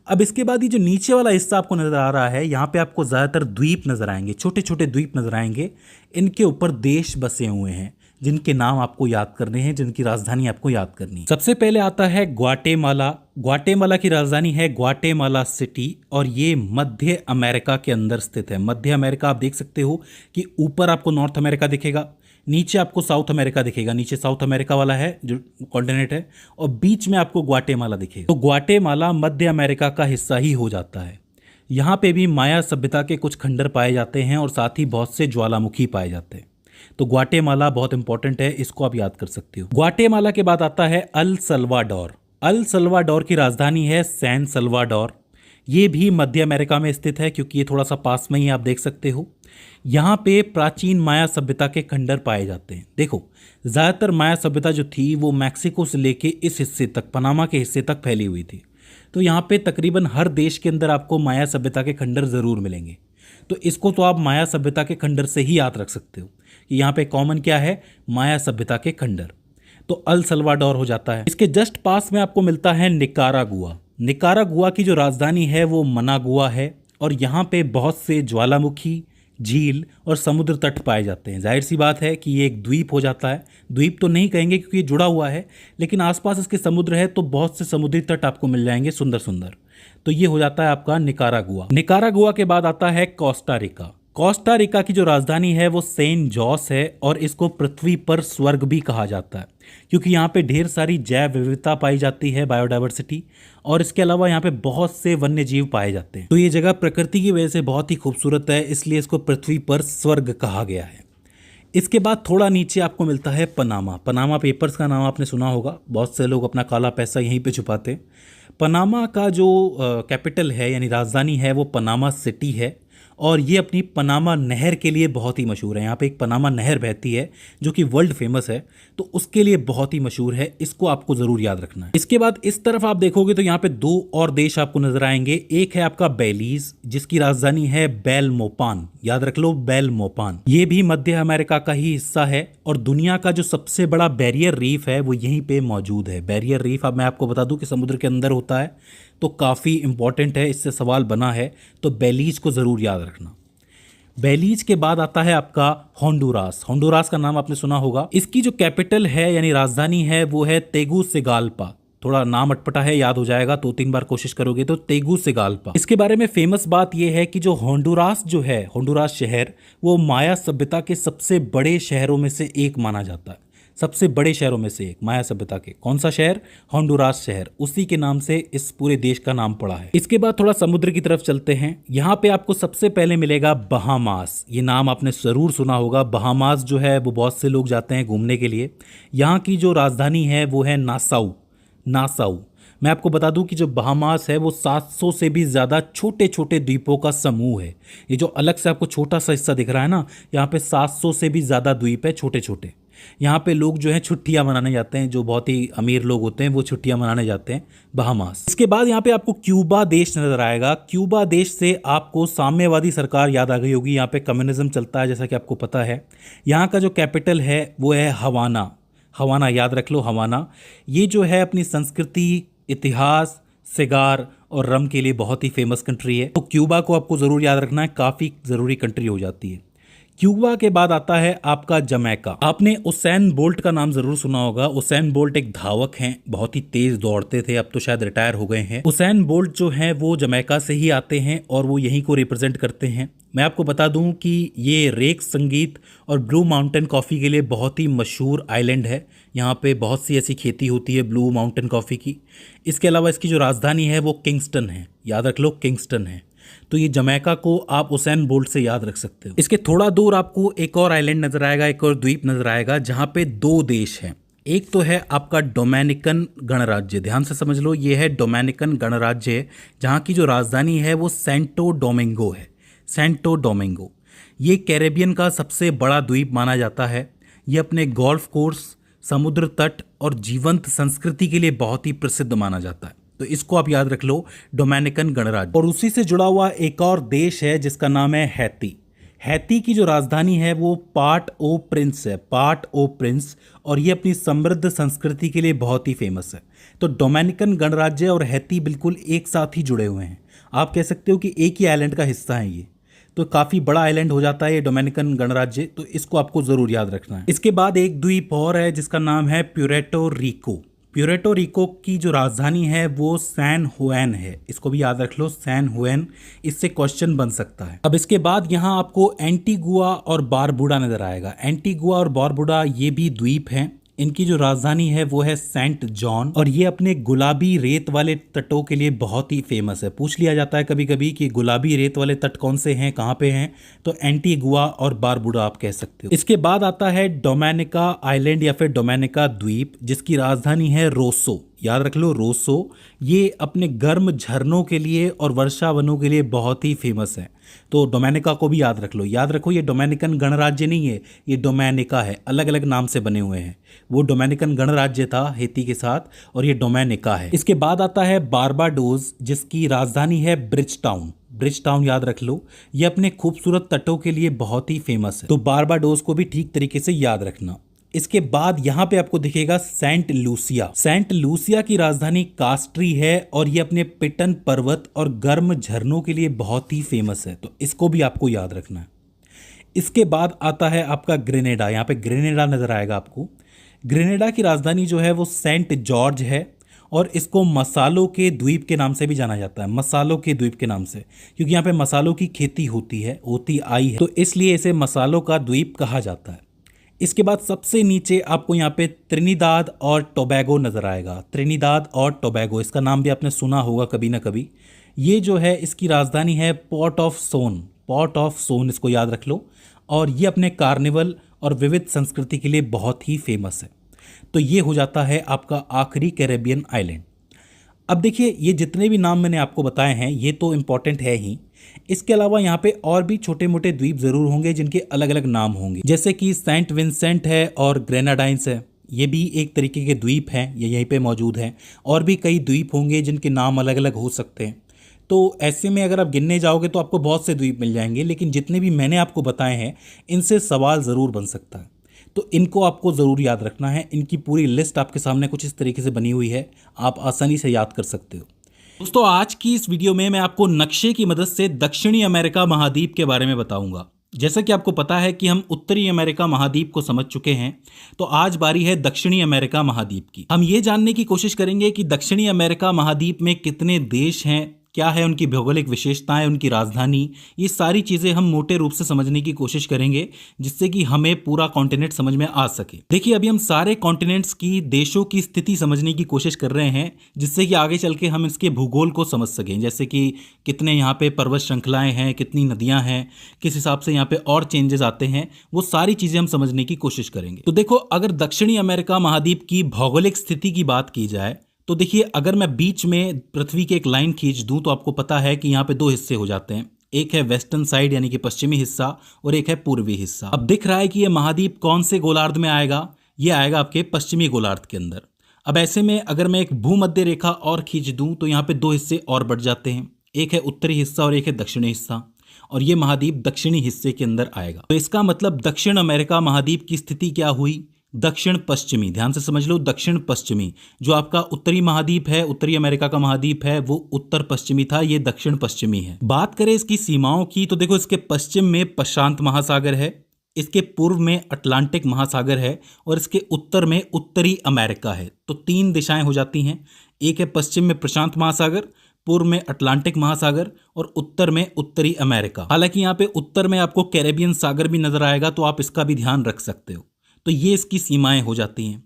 अब इसके बाद ये जो नीचे वाला हिस्सा आपको नजर आ रहा है, यहाँ पे आपको ज़्यादातर द्वीप नजर आएंगे, छोटे छोटे द्वीप नजर आएंगे। इनके ऊपर देश बसे हुए हैं जिनके नाम आपको याद करने हैं, जिनकी राजधानी आपको याद करनी है। सबसे पहले आता है ग्वाटेमाला। ग्वाटेमाला की राजधानी है ग्वाटेमाला सिटी, और ये मध्य अमेरिका के अंदर स्थित है। मध्य अमेरिका आप देख सकते हो कि ऊपर आपको नॉर्थ अमेरिका दिखेगा, नीचे आपको साउथ अमेरिका दिखेगा, नीचे साउथ अमेरिका वाला है जो कॉन्टिनेंट है, और बीच में आपको ग्वाटेमाला दिखेगा। तो ग्वाटेमाला मध्य अमेरिका का हिस्सा ही हो जाता है। यहाँ पे भी माया सभ्यता के कुछ खंडर पाए जाते हैं और साथ ही बहुत से ज्वालामुखी पाए जाते हैं। तो ग्वाटेमाला बहुत इंपॉर्टेंट है, इसको आप याद कर सकते हो। ग्वाटेमाला के बाद आता है अल सल्वाडोर। अल सल्वाडोर की राजधानी है सैन सल्वाडोर। ये भी मध्य अमेरिका में स्थित है क्योंकि ये थोड़ा सा पास में ही आप देख सकते हो। यहाँ पे प्राचीन माया सभ्यता के खंडर पाए जाते हैं। देखो, ज़्यादातर माया सभ्यता जो थी वो मैक्सिको से लेके इस हिस्से तक, पनामा के हिस्से तक फैली हुई थी। तो यहाँ पे तकरीबन हर देश के अंदर आपको माया सभ्यता के खंडर ज़रूर मिलेंगे। तो इसको तो आप माया सभ्यता के खंडर से ही याद रख सकते हो कि यहाँ पे कॉमन क्या है, माया सभ्यता के खंडर। तो अल सल्वाडोर हो जाता है। इसके जस्ट पास में आपको मिलता है निकारागुआ। निकारागुआ की जो राजधानी है वो मनागुआ है, और यहाँ पे बहुत से ज्वालामुखी, झील और समुद्र तट पाए जाते हैं। जाहिर सी बात है कि ये एक द्वीप हो जाता है। द्वीप तो नहीं कहेंगे क्योंकि ये जुड़ा हुआ है, लेकिन आसपास इसके समुद्र है, तो बहुत से समुद्री तट आपको मिल जाएंगे, सुंदर सुंदर। तो ये हो जाता है आपका निकारागुआ। निकारागुआ के बाद आता है कोस्टा रिका। कोस्टा रिका की जो राजधानी है वो सेंट जॉस है, और इसको पृथ्वी पर स्वर्ग भी कहा जाता है क्योंकि यहाँ पे ढेर सारी जैव विविधता पाई जाती है, बायोडाइवर्सिटी, और इसके अलावा यहाँ पे बहुत से वन्य जीव पाए जाते हैं। तो ये जगह प्रकृति की वजह से बहुत ही खूबसूरत है, इसलिए इसको पृथ्वी पर स्वर्ग कहा गया है। इसके बाद थोड़ा नीचे आपको मिलता है पनामा। पनामा पेपर्स का नाम आपने सुना होगा, बहुत से लोग अपना काला पैसा यहीं पे छुपाते हैं। पनामा का जो कैपिटल है यानी राजधानी है वो पनामा सिटी है, और ये अपनी पनामा नहर के लिए बहुत ही मशहूर है। यहाँ पे एक पनामा नहर बहती है जो कि वर्ल्ड फेमस है, तो उसके लिए बहुत ही मशहूर है। इसको आपको ज़रूर याद रखना है। इसके बाद इस तरफ आप देखोगे तो यहाँ पे 2 और देश आपको नजर आएंगे। एक है आपका बेलीज, जिसकी राजधानी है बेलमोपान। याद रख लो, बेलमोपान। ये भी मध्य अमेरिका का ही हिस्सा है, और दुनिया का जो सबसे बड़ा बैरियर रीफ है वो यहीं पे मौजूद है। बैरियर रीफ, अब मैं आपको बता दूं कि समुद्र के अंदर होता है, तो काफ़ी इंपॉर्टेंट है, इससे सवाल बना है, तो बेलीज को ज़रूर याद रखना। बेलीज के बाद आता है आपका होंडुरास। होंडुरास का नाम आपने सुना होगा। इसकी जो कैपिटल है यानी राजधानी है वो है तेगुसिगाल्पा। थोड़ा नाम अटपटा है, याद हो जाएगा, 2-3 बार कोशिश करोगे तो तेगुसिगाल्पा। इसके बारे में फेमस बात यह है कि जो होंडुरास जो है, होंडुरास शहर, वो माया सभ्यता के सबसे बड़े शहरों में से एक माना जाता है। सबसे बड़े शहरों में से एक माया सभ्यता के। कौन सा शहर? होंडुरास शहर। उसी के नाम से इस पूरे देश का नाम पड़ा है। इसके बाद थोड़ा समुद्र की तरफ चलते हैं। यहाँ पे आपको सबसे पहले मिलेगा बहामास। ये नाम आपने जरूर सुना होगा। बहामास जो है वो बहुत से लोग जाते हैं घूमने के लिए। यहाँ की जो राजधानी है वो है नासाउ। नासाउ। मैं आपको बता दूं कि जो बहामास है वो 700 से भी ज़्यादा छोटे छोटे द्वीपों का समूह है। ये जो अलग से आपको छोटा सा हिस्सा दिख रहा है ना, यहाँ पे 700 से भी ज़्यादा द्वीप है, छोटे छोटे। यहाँ पे लोग जो है छुट्टियाँ मनाने जाते हैं, जो बहुत ही अमीर लोग होते हैं वो छुट्टियाँ मनाने जाते हैं बहामास। इसके बाद यहाँ पे आपको क्यूबा देश नजर आएगा। क्यूबा देश से आपको साम्यवादी सरकार याद आ गई होगी। यहाँ पे कम्युनिज्म चलता है जैसा कि आपको पता है। यहाँ का जो कैपिटल है वो है हवाना। हवाना याद रख लो, हवाना। ये जो है अपनी संस्कृति, इतिहास, सिगार और रम के लिए बहुत ही फेमस कंट्री है। तो क्यूबा को आपको ज़रूर याद रखना है, काफ़ी ज़रूरी कंट्री हो जाती है। क्यूबा के बाद आता है आपका जमैका। आपने उसैन बोल्ट का नाम जरूर सुना होगा। उसैन बोल्ट एक धावक हैं, बहुत ही तेज दौड़ते थे, अब तो शायद रिटायर हो गए हैं। उसैन बोल्ट जो हैं वो जमैका से ही आते हैं और वो यहीं को रिप्रेजेंट करते हैं। मैं आपको बता दूं कि ये रेक संगीत और ब्लू माउंटेन कॉफ़ी के लिए बहुत ही मशहूर आइलैंड है। यहाँ पे बहुत सी ऐसी खेती होती है ब्लू माउंटेन कॉफ़ी की। इसके अलावा इसकी जो राजधानी है वो किंगस्टन है। याद रख लो, किंगस्टन है। तो ये जमैका को आप उसैन बोल्ट से याद रख सकते हो। इसके थोड़ा दूर आपको एक और आइलैंड नजर आएगा, एक और द्वीप नजर आएगा, जहाँ पे 2 देश हैं। एक तो है आपका डोमिनिकन गणराज्य। ध्यान से समझ लो, ये है डोमिनिकन गणराज्य, जहाँ की जो राजधानी है वो सेंटो डोमिंगो है। सेंटो डोमिंगो ये कैरेबियन का सबसे बड़ा द्वीप माना जाता है। ये अपने गोल्फ कोर्स, समुद्र तट और जीवंत संस्कृति के लिए बहुत ही प्रसिद्ध माना जाता है। तो इसको आप याद रख लो, डोमिनिकन गणराज्य। और उसी से जुड़ा हुआ एक और देश है जिसका नाम है हैती। हैती की जो राजधानी है वो पार्ट ओ प्रिंस है, पार्ट ओ प्रिंस, और ये अपनी समृद्ध संस्कृति के लिए बहुत ही फेमस है। तो डोमिनिकन गणराज्य और हैती बिल्कुल एक साथ ही जुड़े हुए हैं। आप कह सकते हो कि एक ही आइलैंड का हिस्सा है ये। तो काफ़ी बड़ा आइलैंड हो जाता है ये डोमिनिकन गणराज्य, तो इसको आपको ज़रूर याद रखना है। इसके बाद एक द्वीप और है जिसका नाम है प्यूरेटो रिको। प्यूरेटो रिको की जो राजधानी है वो सैन हुएन है, इसको भी याद रख लो, सैन हुएन। इससे क्वेश्चन बन सकता है। अब इसके बाद यहाँ आपको एंटीगुआ और बारबुडा नजर आएगा। एंटीगुआ और बारबुडा ये भी द्वीप हैं। इनकी जो राजधानी है वो है सेंट जॉन, और ये अपने गुलाबी रेत वाले तटों के लिए बहुत ही फेमस है। पूछ लिया जाता है कभी कभी कि गुलाबी रेत वाले तट कौन से हैं, कहाँ पे हैं, तो एंटीगुआ और बारबुडा आप कह सकते हो। इसके बाद आता है डोमिनिका आइलैंड या फिर डोमिनिका द्वीप, जिसकी राजधानी है रोसो। याद रख लो, रोसो। ये अपने गर्म झरनों के लिए और वर्षा वनों के लिए बहुत ही फेमस है। तो डोमिनिका को भी याद रख लो। याद रखो, ये डोमिनिकन गणराज्य नहीं है, ये डोमिनिका है, अलग अलग नाम से बने हुए हैं। वो डोमिनिकन गणराज्य था हैती के साथ, और ये डोमिनिका है। इसके बाद आता है बारबाडोस, जिसकी राजधानी है ब्रिज टाउन। ब्रिज टाउन याद रख लो, ये अपने खूबसूरत तटों के लिए बहुत ही फेमस है। तो बारबाडोस को भी ठीक तरीके से याद रखना। इसके बाद यहाँ पे आपको दिखेगा सेंट लूसिया। सेंट लूसिया की राजधानी कास्ट्री है, और ये अपने पिटन पर्वत और गर्म झरनों के लिए बहुत ही फेमस है। तो इसको भी आपको याद रखना है। इसके बाद आता है आपका ग्रेनेडा। यहाँ पे ग्रेनेडा नजर आएगा आपको। ग्रेनेडा की राजधानी जो है वो सेंट जॉर्ज है, और इसको मसालों के द्वीप के नाम से भी जाना जाता है। मसालों के द्वीप के नाम से, क्योंकि यहाँ पे मसालों की खेती होती आई है, तो इसलिए इसे मसालों का द्वीप कहा जाता है। इसके बाद सबसे नीचे आपको यहाँ पे त्रिनिदाद और टोबैगो नजर आएगा। त्रिनिदाद और टोबैगो, इसका नाम भी आपने सुना होगा कभी ना कभी। ये जो है इसकी राजधानी है Port of Spain. Port of Spain, इसको याद रख लो। और ये अपने कार्निवल और विविध संस्कृति के लिए बहुत ही फेमस है। तो ये हो जाता है आपका आखिरी कैरेबियन आइलैंड। अब देखिए, ये जितने भी नाम मैंने आपको बताए हैं ये तो इम्पॉर्टेंट है ही। इसके अलावा यहाँ पे और भी छोटे मोटे द्वीप जरूर होंगे जिनके अलग अलग नाम होंगे, जैसे कि सेंट विंसेंट है और ग्रेनाडाइंस है। ये भी एक तरीके के द्वीप हैं, ये यहीं पे मौजूद हैं। और भी कई द्वीप होंगे जिनके नाम अलग अलग हो सकते हैं। तो ऐसे में अगर आप गिनने जाओगे तो आपको बहुत से द्वीप मिल जाएंगे, लेकिन जितने भी मैंने आपको बताए हैं इनसे सवाल ज़रूर बन सकता है। तो इनको आपको ज़रूर याद रखना है। इनकी पूरी लिस्ट आपके सामने कुछ इस तरीके से बनी हुई है, आप आसानी से याद कर सकते हो। दोस्तों, आज की इस वीडियो में मैं आपको नक्शे की मदद से दक्षिणी अमेरिका महाद्वीप के बारे में बताऊंगा। जैसा कि आपको पता है कि हम उत्तरी अमेरिका महाद्वीप को समझ चुके हैं, तो आज बारी है दक्षिणी अमेरिका महाद्वीप की। हम ये जानने की कोशिश करेंगे कि दक्षिणी अमेरिका महाद्वीप में कितने देश हैं, क्या है उनकी भौगोलिक विशेषताएं, उनकी राजधानी, ये सारी चीज़ें हम मोटे रूप से समझने की कोशिश करेंगे, जिससे कि हमें पूरा कॉन्टिनेंट समझ में आ सके। देखिए, अभी हम सारे कॉन्टिनेंट्स की, देशों की स्थिति समझने की कोशिश कर रहे हैं, जिससे कि आगे चल के हम इसके भूगोल को समझ सकें। जैसे कि कितने यहाँ पे पर्वत श्रृंखलाएँ हैं, कितनी नदियाँ हैं, किस हिसाब से यहाँ पे और चेंजेस आते हैं, वो सारी चीज़ें हम समझने की कोशिश करेंगे। तो देखो, अगर दक्षिणी अमेरिका महाद्वीप की भौगोलिक स्थिति की बात की जाए तो देखिए, अगर मैं बीच में पृथ्वी की एक लाइन खींच दूं तो आपको पता है कि यहाँ पे दो हिस्से हो जाते हैं। एक है वेस्टर्न साइड यानी कि पश्चिमी हिस्सा, और एक है पूर्वी हिस्सा। अब दिख रहा है कि ये महाद्वीप कौन से गोलार्ध में आएगा? ये आएगा आपके पश्चिमी गोलार्ध के अंदर। अब ऐसे में अगर मैं एक भूमध्य रेखा और खींच दूं तो यहाँ पे दो हिस्से और बढ़ जाते हैं। एक है उत्तरी हिस्सा और एक है दक्षिणी हिस्सा, और ये महाद्वीप दक्षिणी हिस्से के अंदर आएगा। तो इसका मतलब दक्षिण अमेरिका महाद्वीप की स्थिति क्या हुई? दक्षिण पश्चिमी। ध्यान से समझ लो, दक्षिण पश्चिमी। जो आपका उत्तरी महाद्वीप है, उत्तरी अमेरिका का महाद्वीप है, वो उत्तर पश्चिमी था, ये दक्षिण पश्चिमी है। बात करें इसकी सीमाओं की तो देखो, इसके पश्चिम में प्रशांत महासागर है, इसके पूर्व में अटलांटिक महासागर है, और इसके उत्तर में उत्तरी अमेरिका है। तो तीन दिशाएं हो जाती हैं। एक है पश्चिम में प्रशांत महासागर, पूर्व में अटलांटिक महासागर, और उत्तर में उत्तरी अमेरिका। हालांकि यहाँ पे उत्तर में आपको कैरेबियन सागर भी नजर आएगा, तो आप इसका भी ध्यान रख सकते हो। तो ये इसकी सीमाएं हो जाती हैं।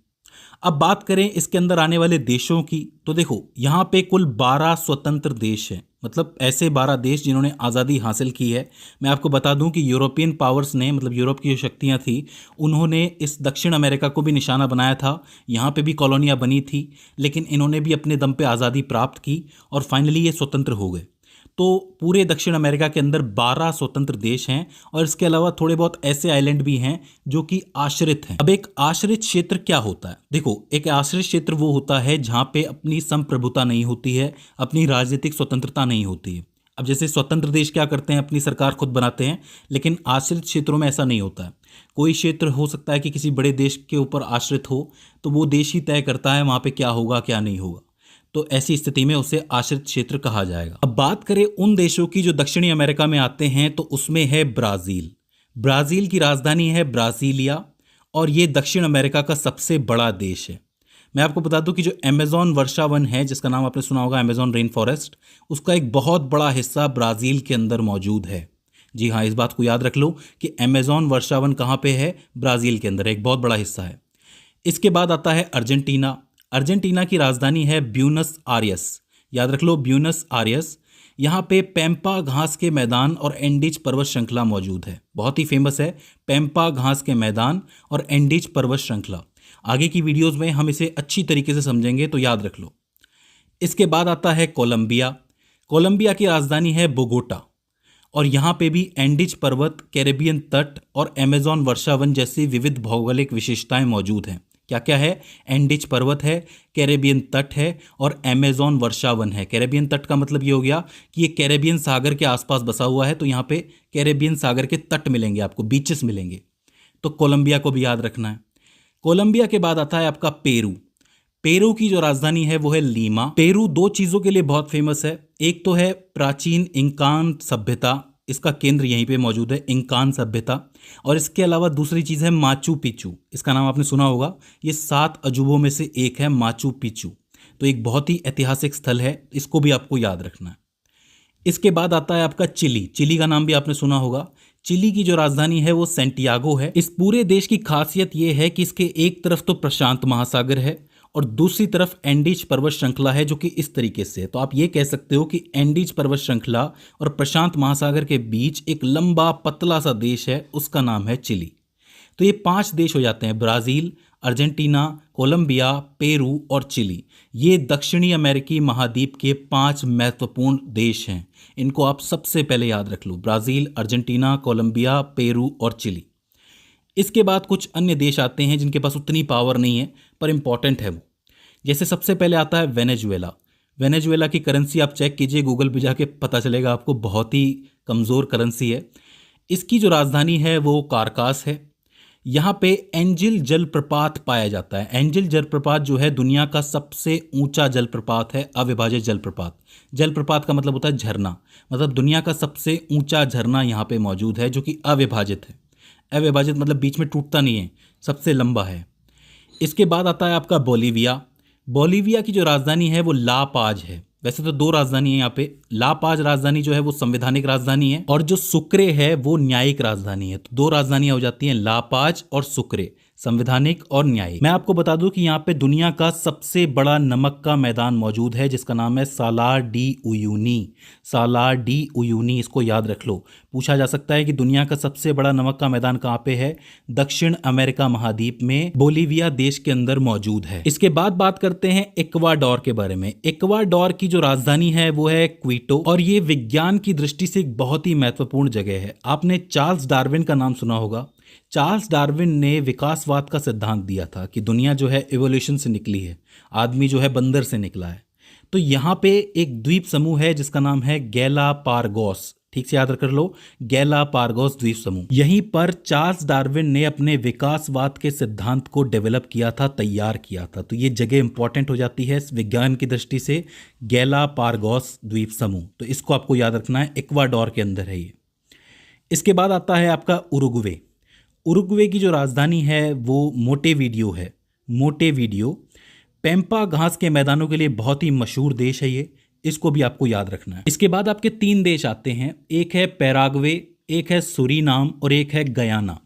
अब बात करें इसके अंदर आने वाले देशों की, तो देखो यहाँ पे कुल 12 स्वतंत्र देश हैं, मतलब ऐसे 12 देश जिन्होंने आज़ादी हासिल की है। मैं आपको बता दूं कि यूरोपियन पावर्स ने, मतलब यूरोप की जो शक्तियाँ थी, उन्होंने इस दक्षिण अमेरिका को भी निशाना बनाया था। यहाँ पे भी कॉलोनियाँ बनी थी, लेकिन इन्होंने भी अपने दम पे आज़ादी प्राप्त की और फाइनली ये स्वतंत्र हो गए। तो पूरे दक्षिण अमेरिका के अंदर 12 स्वतंत्र देश हैं और इसके अलावा थोड़े बहुत ऐसे आइलैंड भी हैं जो कि आश्रित हैं। अब एक आश्रित क्षेत्र क्या होता है? देखो, एक आश्रित क्षेत्र वो होता है जहां पे अपनी संप्रभुता नहीं होती है, अपनी राजनीतिक स्वतंत्रता नहीं होती है। अब जैसे स्वतंत्र देश क्या करते हैं, अपनी सरकार खुद बनाते हैं, लेकिन आश्रित क्षेत्रों में ऐसा नहीं होता है। कोई क्षेत्र हो सकता है कि किसी बड़े देश के ऊपर आश्रित हो, तो वो देश ही तय करता है वहाँ पे क्या होगा क्या नहीं होगा। तो ऐसी स्थिति में उसे आश्रित क्षेत्र कहा जाएगा। अब बात करें उन देशों की जो दक्षिणी अमेरिका में आते हैं, तो उसमें है ब्राज़ील। ब्राज़ील की राजधानी है ब्राज़ीलिया और ये दक्षिण अमेरिका का सबसे बड़ा देश है। मैं आपको बता दूं कि जो अमेज़न वर्षा वन है, जिसका नाम आपने सुना होगा अमेज़न रेन फॉरेस्ट, उसका एक बहुत बड़ा हिस्सा ब्राज़ील के अंदर मौजूद है। जी हाँ, इस बात को याद रख लो कि अमेज़न वर्षा वन कहाँ पे है? ब्राज़ील के अंदर एक बहुत बड़ा हिस्सा है। इसके बाद आता है अर्जेंटीना। अर्जेंटीना की राजधानी है ब्यूनस आयर्स। याद रख लो, ब्यूनस आयर्स। यहाँ पे पैम्पा घास के मैदान और एंडीज पर्वत श्रृंखला मौजूद है। बहुत ही फेमस है पैम्पा घास के मैदान और एंडीज पर्वत श्रृंखला। आगे की वीडियोस में हम इसे अच्छी तरीके से समझेंगे, तो याद रख लो। इसके बाद आता है कोलंबिया। कोलंबिया की राजधानी है बोगोटा और यहाँ पे भी एंडीज पर्वत, कैरेबियन तट और अमेज़न वर्षा वन जैसी विविध भौगोलिक विशेषताएं मौजूद हैं। क्या क्या है? एंडीज पर्वत है, कैरेबियन तट है और अमेज़न वर्षा वन है। कैरेबियन तट का मतलब ये हो गया कि ये कैरेबियन सागर के आसपास बसा हुआ है, तो यहाँ पे कैरेबियन सागर के तट मिलेंगे आपको, बीचेस मिलेंगे। तो कोलंबिया को भी याद रखना है। कोलंबिया के बाद आता है आपका पेरू। पेरू की जो राजधानी है वो है लीमा। पेरू दो चीज़ों के लिए बहुत फेमस है। एक तो है प्राचीन इंकान सभ्यता, इसका केंद्र यहीं पे मौजूद है, इंकान सभ्यता। और इसके अलावा दूसरी चीज़ है माचू पिचू। इसका नाम आपने सुना होगा, ये 7 अजूबों में से एक है माचू पिचू। तो एक बहुत ही ऐतिहासिक स्थल है, इसको भी आपको याद रखना है। इसके बाद आता है आपका चिली। चिली का नाम भी आपने सुना होगा। चिली की जो राजधानी है वो सैंटियागो है। इस पूरे देश की खासियत ये है कि इसके एक तरफ तो प्रशांत महासागर है और दूसरी तरफ एंडीज पर्वत श्रृंखला है, जो कि इस तरीके से है। तो आप ये कह सकते हो कि एंडीज पर्वत श्रृंखला और प्रशांत महासागर के बीच एक लंबा पतला सा देश है, उसका नाम है चिली। तो ये 5 देश हो जाते हैं, ब्राज़ील, अर्जेंटीना, कोलंबिया, पेरू और चिली। ये दक्षिणी अमेरिकी महाद्वीप के 5 महत्वपूर्ण देश हैं। इनको आप सबसे पहले याद रख लो, ब्राज़ील, अर्जेंटीना, कोलंबिया, पेरू और चिली। इसके बाद कुछ अन्य देश आते हैं जिनके पास उतनी पावर नहीं है पर इंपॉर्टेंट है वो। जैसे सबसे पहले आता है वेनेजुएला। वेनेजुएला की करेंसी आप चेक कीजिए, गूगल पे जाके पता चलेगा आपको, बहुत ही कमज़ोर करेंसी है। इसकी जो राजधानी है वो कारकास है। यहाँ पे एंजिल जलप्रपात पाया जाता है। एंजिल जलप्रपात जो है दुनिया का सबसे ऊंचा जलप्रपात है, अविभाजित जलप्रपात। जलप्रपात का मतलब होता है झरना, मतलब दुनिया का सबसे ऊंचा झरना यहाँ पे मौजूद है, जो कि अविभाजित है। अविभाजित मतलब बीच में टूटता नहीं है, सबसे लंबा है। इसके बाद आता है आपका बोलीविया। बोलीविया की जो राजधानी है वो ला पाज है। वैसे तो 2 राजधानी है यहाँ पे। ला पाज राजधानी जो है वो संवैधानिक राजधानी है और जो सुक्रे है वो न्यायिक राजधानी है। तो 2 राजधानियां हो जाती हैं, ला पाज और सुक्रे, संवैधानिक और न्यायिक। मैं आपको बता दूं कि यहाँ पे दुनिया का सबसे बड़ा नमक का मैदान मौजूद है, जिसका नाम है Salar de Uyuni. Salar de Uyuni, इसको याद रख लो। पूछा जा सकता है कि दुनिया का सबसे बड़ा नमक का मैदान कहाँ पे है? दक्षिण अमेरिका महाद्वीप में बोलीविया देश के अंदर मौजूद है। इसके बाद बात करते हैं इक्वाडोर के बारे में। इक्वाडोर की जो राजधानी है वो है क्विटो और ये विज्ञान की दृष्टि से एक बहुत ही महत्वपूर्ण जगह है। आपने चार्ल्स डार्विन का नाम सुना होगा। चार्ल्स डार्विन ने विकासवाद का सिद्धांत दिया था कि दुनिया जो है इवोल्यूशन से निकली है, आदमी जो है बंदर से निकला है। तो यहाँ पे एक द्वीप समूह है जिसका नाम है गैलापागोस। ठीक से याद कर लो, गैलापागोस द्वीप समूह। यहीं पर चार्ल्स डार्विन ने अपने विकासवाद के सिद्धांत को डेवलप किया था, तैयार किया था। तो ये जगह इंपॉर्टेंट हो जाती है विज्ञान की दृष्टि से, गैलापागोस द्वीप समूह। तो इसको आपको याद रखना है, इक्वाडोर के अंदर है ये। इसके बाद आता है आपका उरुग्वे। उरुग्वे की जो राजधानी है वो मोंटेवीडियो है। मोंटेवीडियो पैम्पा घास के मैदानों के लिए बहुत ही मशहूर देश है ये, इसको भी आपको याद रखना है। इसके बाद आपके 3 देश आते हैं, एक है पैराग्वे, एक है सूरीनाम और एक है गयाना।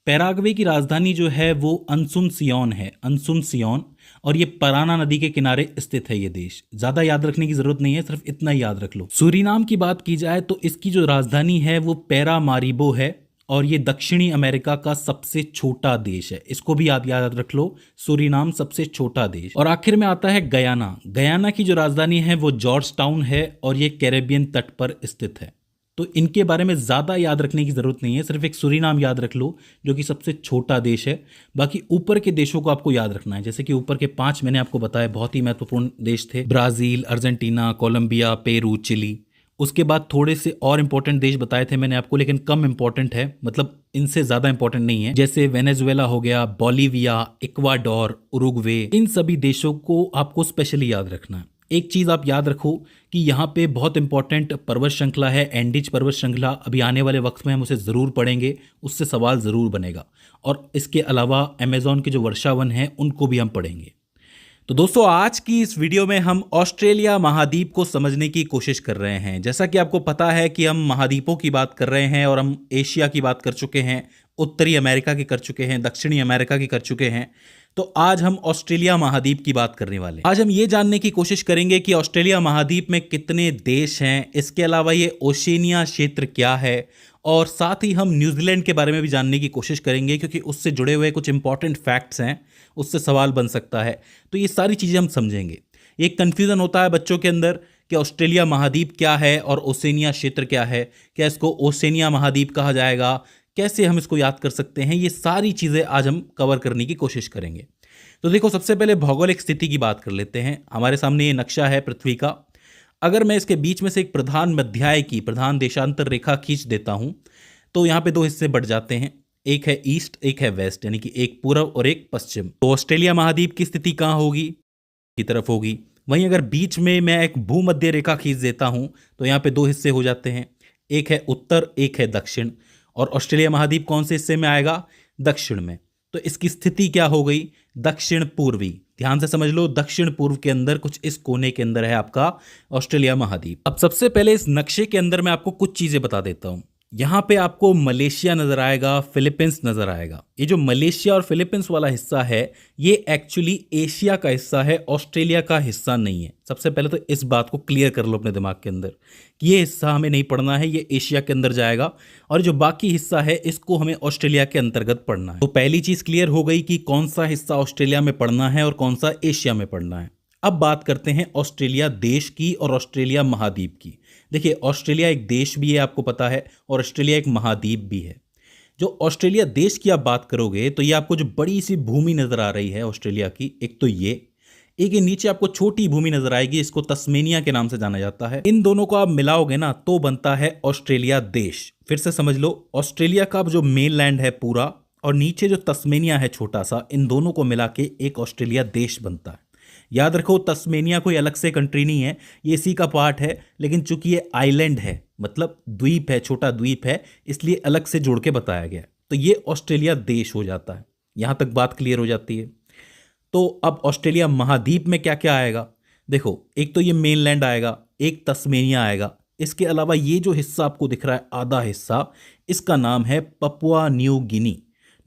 पैराग्वे की राजधानी जो है वो अंसुनसियोन है, अंसुनसियोन, और ये पराना नदी के किनारे स्थित है ये देश। ज़्यादा याद रखने की ज़रूरत नहीं है, सिर्फ इतना ही याद रख लो। सूरीनाम की बात की जाए तो इसकी जो राजधानी है वो पैरामारिबो है और ये दक्षिणी अमेरिका का सबसे छोटा देश है, इसको भी याद याद रख लो। सूरीनाम सबसे छोटा देश। और आखिर में आता है गयाना। गयाना की जो राजधानी है वो जॉर्ज टाउन है और ये कैरेबियन तट पर स्थित है। तो इनके बारे में ज़्यादा याद रखने की ज़रूरत नहीं है, सिर्फ एक सूरीनाम याद रख लो जो कि सबसे छोटा देश है। बाकी ऊपर के देशों को आपको याद रखना है, जैसे कि ऊपर के 5 मैंने आपको बताया बहुत ही महत्वपूर्ण देश थे, Brazil, Argentina, Colombia, Peru, Chile. उसके बाद थोड़े से और इंपॉर्टेंट देश बताए थे मैंने आपको, लेकिन कम इंपॉर्टेंट है, मतलब इनसे ज़्यादा इंपॉर्टेंट नहीं है, जैसे वेनेजुएला हो गया, बोलिविया, इक्वाडोर, उरुग्वे। इन सभी देशों को आपको स्पेशली याद रखना है। एक चीज़ आप याद रखो कि यहाँ पे बहुत इंपॉर्टेंट पर्वत श्रृंखला है, एंडीज पर्वत श्रृंखला। अभी आने वाले वक्त में हम उसे ज़रूर पढ़ेंगे, उससे सवाल ज़रूर बनेगा। और इसके अलावा अमेज़ॉन के जो वर्षावन हैं उनको भी हम पढ़ेंगे। तो दोस्तों, आज की इस वीडियो में हम ऑस्ट्रेलिया महाद्वीप को समझने की कोशिश कर रहे हैं। जैसा कि आपको पता है कि हम महाद्वीपों की बात कर रहे हैं और हम एशिया की बात कर चुके हैं, उत्तरी अमेरिका की कर चुके हैं, दक्षिणी अमेरिका की कर चुके हैं। तो आज हम ऑस्ट्रेलिया महाद्वीप की बात करने वाले हैं। आज हम ये जानने की कोशिश करेंगे कि ऑस्ट्रेलिया महाद्वीप में कितने देश हैं, इसके अलावा ये ओशिनिया क्षेत्र क्या है, और साथ ही हम न्यूजीलैंड के बारे में भी जानने की कोशिश करेंगे क्योंकि उससे जुड़े हुए कुछ इंपॉर्टेंट फैक्ट्स हैं, उससे सवाल बन सकता है। तो ये सारी चीज़ें हम समझेंगे। एक कन्फ्यूज़न होता है बच्चों के अंदर कि ऑस्ट्रेलिया महाद्वीप क्या है और ओशिनिया क्षेत्र क्या है, क्या इसको ओशिनिया महाद्वीप कहा जाएगा, कैसे हम इसको याद कर सकते हैं, ये सारी चीज़ें आज हम कवर करने की कोशिश करेंगे। तो देखो, सबसे पहले भौगोलिक स्थिति की बात कर लेते हैं। हमारे सामने ये नक्शा है पृथ्वी का। अगर मैं इसके बीच में से एक प्रधान मध्याय की प्रधान देशांतर रेखा खींच देता हूं तो यहाँ पे 2 हिस्से बढ़ जाते हैं, एक है ईस्ट, एक है वेस्ट, यानी कि एक पूर्व और एक पश्चिम। तो ऑस्ट्रेलिया महाद्वीप की स्थिति कहाँ होगी? की तरफ होगी। वहीं अगर बीच में मैं एक भूमध्य रेखा खींच देता हूं तो यहाँ पे 2 हिस्से हो जाते हैं, एक है उत्तर, एक है दक्षिण। और ऑस्ट्रेलिया महाद्वीप कौन से हिस्से में आएगा? दक्षिण में। तो इसकी स्थिति क्या हो गई? दक्षिण पूर्वी। ध्यान से समझ लो, दक्षिण पूर्व के अंदर कुछ इस कोने के अंदर है आपका ऑस्ट्रेलिया महाद्वीप। अब सबसे पहले इस नक्शे के अंदर मैं आपको कुछ चीजें बता देता हूं। यहाँ पे आपको मलेशिया नजर आएगा, फिलीपींस नजर आएगा। ये जो मलेशिया और फिलीपींस वाला हिस्सा है ये एक्चुअली एशिया का हिस्सा है, ऑस्ट्रेलिया का हिस्सा नहीं है। सबसे पहले तो इस बात को क्लियर कर लो अपने दिमाग के अंदर कि ये हिस्सा हमें नहीं पढ़ना है, ये एशिया के अंदर जाएगा और जो बाकी हिस्सा है इसको हमें ऑस्ट्रेलिया के अंतर्गत पढ़ना है। तो पहली चीज क्लियर हो गई कि कौन सा हिस्सा ऑस्ट्रेलिया में पढ़ना है और कौन सा एशिया में पढ़ना है। अब बात करते हैं ऑस्ट्रेलिया देश की और ऑस्ट्रेलिया महाद्वीप की। देखिए, ऑस्ट्रेलिया एक देश भी है, आपको पता है, और ऑस्ट्रेलिया एक महाद्वीप भी है। जो ऑस्ट्रेलिया देश की आप बात करोगे तो ये आपको जो बड़ी सी भूमि नजर आ रही है ऑस्ट्रेलिया की, एक तो ये नीचे आपको छोटी भूमि नजर आएगी, इसको तस्मेनिया के नाम से जाना जाता है। इन दोनों को आप मिलाओगे ना तो बनता है ऑस्ट्रेलिया देश। फिर से समझ लो, ऑस्ट्रेलिया का जो मेन लैंड है पूरा और नीचे जो तस्मेनिया है छोटा सा, इन दोनों को मिला के एक ऑस्ट्रेलिया देश बनता है। याद रखो, तस्मेनिया कोई अलग से कंट्री नहीं है, ये इसी का पार्ट है, लेकिन चूंकि ये आइलैंड है, मतलब द्वीप है, छोटा द्वीप है, इसलिए अलग से जोड़ के बताया गया। तो ये ऑस्ट्रेलिया देश हो जाता है। यहां तक बात क्लियर हो जाती है। तो अब ऑस्ट्रेलिया महाद्वीप में क्या क्या आएगा? देखो, एक तो ये मेनलैंड आएगा, एक तस्मेनिया आएगा, इसके अलावा ये जो हिस्सा आपको दिख रहा है आधा हिस्सा, इसका नाम है पपुआ न्यू गिनी।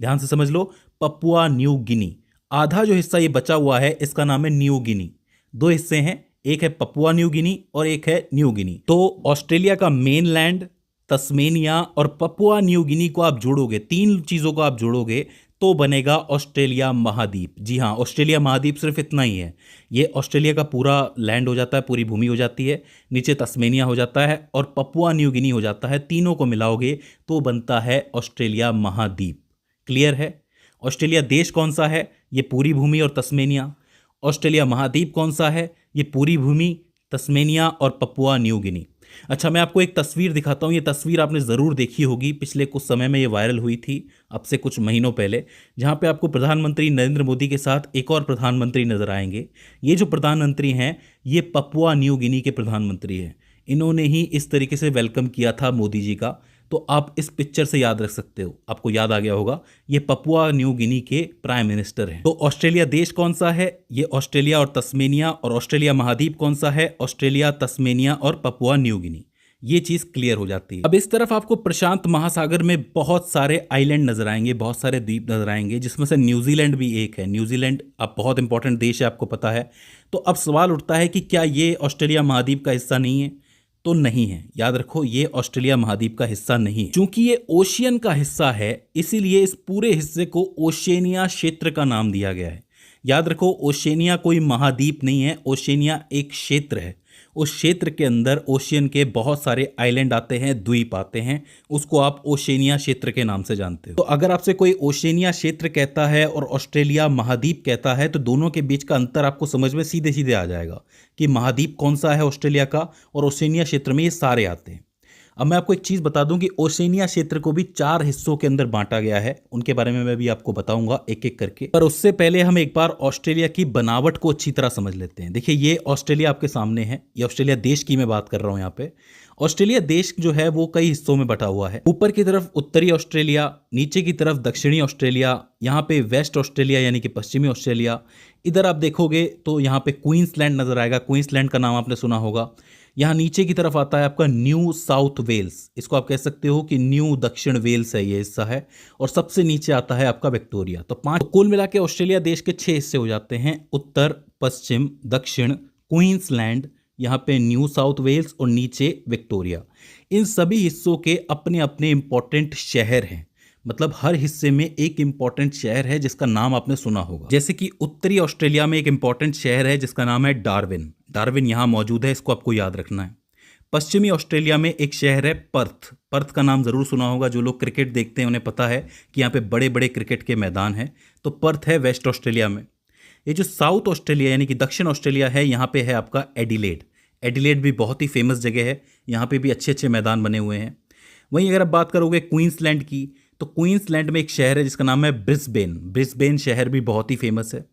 ध्यान से समझ लो, पपुआ न्यू गिनी। आधा जो हिस्सा ये बचा हुआ है इसका नाम है न्यू गिनी। 2 हिस्से हैं, एक है पपुआ न्यू गिनी और एक है न्यू गिनी। तो ऑस्ट्रेलिया का मेनलैंड, तस्मेनिया और पपुआ न्यू गिनी को आप जोड़ोगे, 3 चीजों को आप जोड़ोगे तो बनेगा ऑस्ट्रेलिया महाद्वीप। जी हाँ, ऑस्ट्रेलिया महाद्वीप सिर्फ इतना ही है। ये ऑस्ट्रेलिया का पूरा लैंड हो जाता है, पूरी भूमि हो जाती है, नीचे तस्मेनिया हो जाता है और पपुआ न्यू गिनी हो जाता है। तीनों को मिलाओगे तो बनता है ऑस्ट्रेलिया महाद्वीप। क्लियर है? ऑस्ट्रेलिया देश कौन सा है? ये पूरी भूमि और तस्मेनिया। ऑस्ट्रेलिया महाद्वीप कौन सा है? ये पूरी भूमि, तस्मेनिया और पपुआ न्यू गिनी। अच्छा, मैं आपको एक तस्वीर दिखाता हूँ। ये तस्वीर आपने ज़रूर देखी होगी, पिछले कुछ समय में ये वायरल हुई थी, अब से कुछ महीनों पहले, जहाँ पे आपको प्रधानमंत्री नरेंद्र मोदी के साथ एक और प्रधानमंत्री नजर आएंगे। ये जो प्रधानमंत्री हैं ये पपुआ न्यू गिनी के प्रधानमंत्री हैं। इन्होंने ही इस तरीके से वेलकम किया था मोदी जी का। तो आप इस पिक्चर से याद रख सकते हो, आपको याद आ गया होगा, ये पपुआ न्यू गिनी के प्राइम मिनिस्टर हैं। तो ऑस्ट्रेलिया देश कौन सा है? ये ऑस्ट्रेलिया और तस्मेनिया। और ऑस्ट्रेलिया महाद्वीप कौन सा है? ऑस्ट्रेलिया, तस्मेनिया और पपुआ न्यू गिनी। ये चीज क्लियर हो जाती है। अब इस तरफ आपको प्रशांत महासागर में बहुत सारे आइलैंड नजर आएंगे, बहुत सारे द्वीप नजर आएंगे, जिसमें से न्यूजीलैंड भी एक है। न्यूजीलैंड अब बहुत इंपॉर्टेंट देश है, आपको पता है। तो अब सवाल उठता है कि क्या ये ऑस्ट्रेलिया महाद्वीप का हिस्सा नहीं है? तो नहीं है। याद रखो, ये ऑस्ट्रेलिया महाद्वीप का हिस्सा नहीं है। चूंकि ये ओशियन का हिस्सा है, इसीलिए इस पूरे हिस्से को ओशेनिया क्षेत्र का नाम दिया गया है। याद रखो, ओशेनिया कोई महाद्वीप नहीं है, ओशेनिया एक क्षेत्र है। उस क्षेत्र के अंदर ओशियन के बहुत सारे आइलैंड आते हैं, द्वीप आते हैं, उसको आप ओशेनिया क्षेत्र के नाम से जानते हो। तो अगर आपसे कोई ओशेनिया क्षेत्र कहता है और ऑस्ट्रेलिया महाद्वीप कहता है, तो दोनों के बीच का अंतर आपको समझ में सीधे सीधे आ जाएगा कि महाद्वीप कौन सा है ऑस्ट्रेलिया का, और ओशेनिया क्षेत्र में ये सारे आते हैं। अब मैं आपको एक चीज़ बता दूं कि ओशेनिया क्षेत्र को भी 4 हिस्सों के अंदर बांटा गया है। उनके बारे में मैं भी आपको बताऊंगा एक एक करके, पर उससे पहले हम एक बार ऑस्ट्रेलिया की बनावट को अच्छी तरह समझ लेते हैं। देखिए, ये ऑस्ट्रेलिया आपके सामने है, ये ऑस्ट्रेलिया देश की मैं बात कर रहा हूँ। यहाँ पे ऑस्ट्रेलिया देश जो है वो कई हिस्सों में बटा हुआ है। ऊपर की तरफ उत्तरी ऑस्ट्रेलिया, नीचे की तरफ दक्षिणी ऑस्ट्रेलिया, यहाँ पे वेस्ट ऑस्ट्रेलिया यानी कि पश्चिमी ऑस्ट्रेलिया। इधर आप देखोगे तो यहाँ पे क्वींसलैंड नजर आएगा, क्वींसलैंड का नाम आपने सुना होगा। यहाँ नीचे की तरफ आता है आपका न्यू साउथ वेल्स, इसको आप कह सकते हो कि न्यू दक्षिण वेल्स है, ये हिस्सा है। और सबसे नीचे आता है आपका विक्टोरिया। तो 5 कुल मिला के ऑस्ट्रेलिया देश के 6 हिस्से हो जाते हैं, उत्तर, पश्चिम, दक्षिण, क्वींसलैंड, यहाँ पे न्यू साउथ वेल्स और नीचे विक्टोरिया। इन सभी हिस्सों के अपने अपने इंपॉर्टेंट शहर हैं, मतलब हर हिस्से में एक इंपॉर्टेंट शहर है जिसका नाम आपने सुना होगा। जैसे कि उत्तरी ऑस्ट्रेलिया में एक इंपॉर्टेंट शहर है जिसका नाम है डार्विन। डार्विन यहाँ मौजूद है, इसको आपको याद रखना है। पश्चिमी ऑस्ट्रेलिया में एक शहर है पर्थ। पर्थ का नाम जरूर सुना होगा, जो लोग क्रिकेट देखते हैं उन्हें पता है कि यहाँ पे बड़े बड़े क्रिकेट के मैदान हैं। तो पर्थ है वेस्ट ऑस्ट्रेलिया में। ये जो साउथ ऑस्ट्रेलिया यानी कि दक्षिण ऑस्ट्रेलिया है, यहाँ पे है आपका एडिलेड। एडिलेड भी बहुत ही फेमस जगह है, यहाँ पे भी अच्छे अच्छे मैदान बने हुए हैं। वहीं अगर आप बात करोगे क्वींसलैंड की, तो क्वींसलैंड में एक शहर है जिसका नाम है ब्रिस्बेन। ब्रिस्बेन शहर भी बहुत ही फेमस है।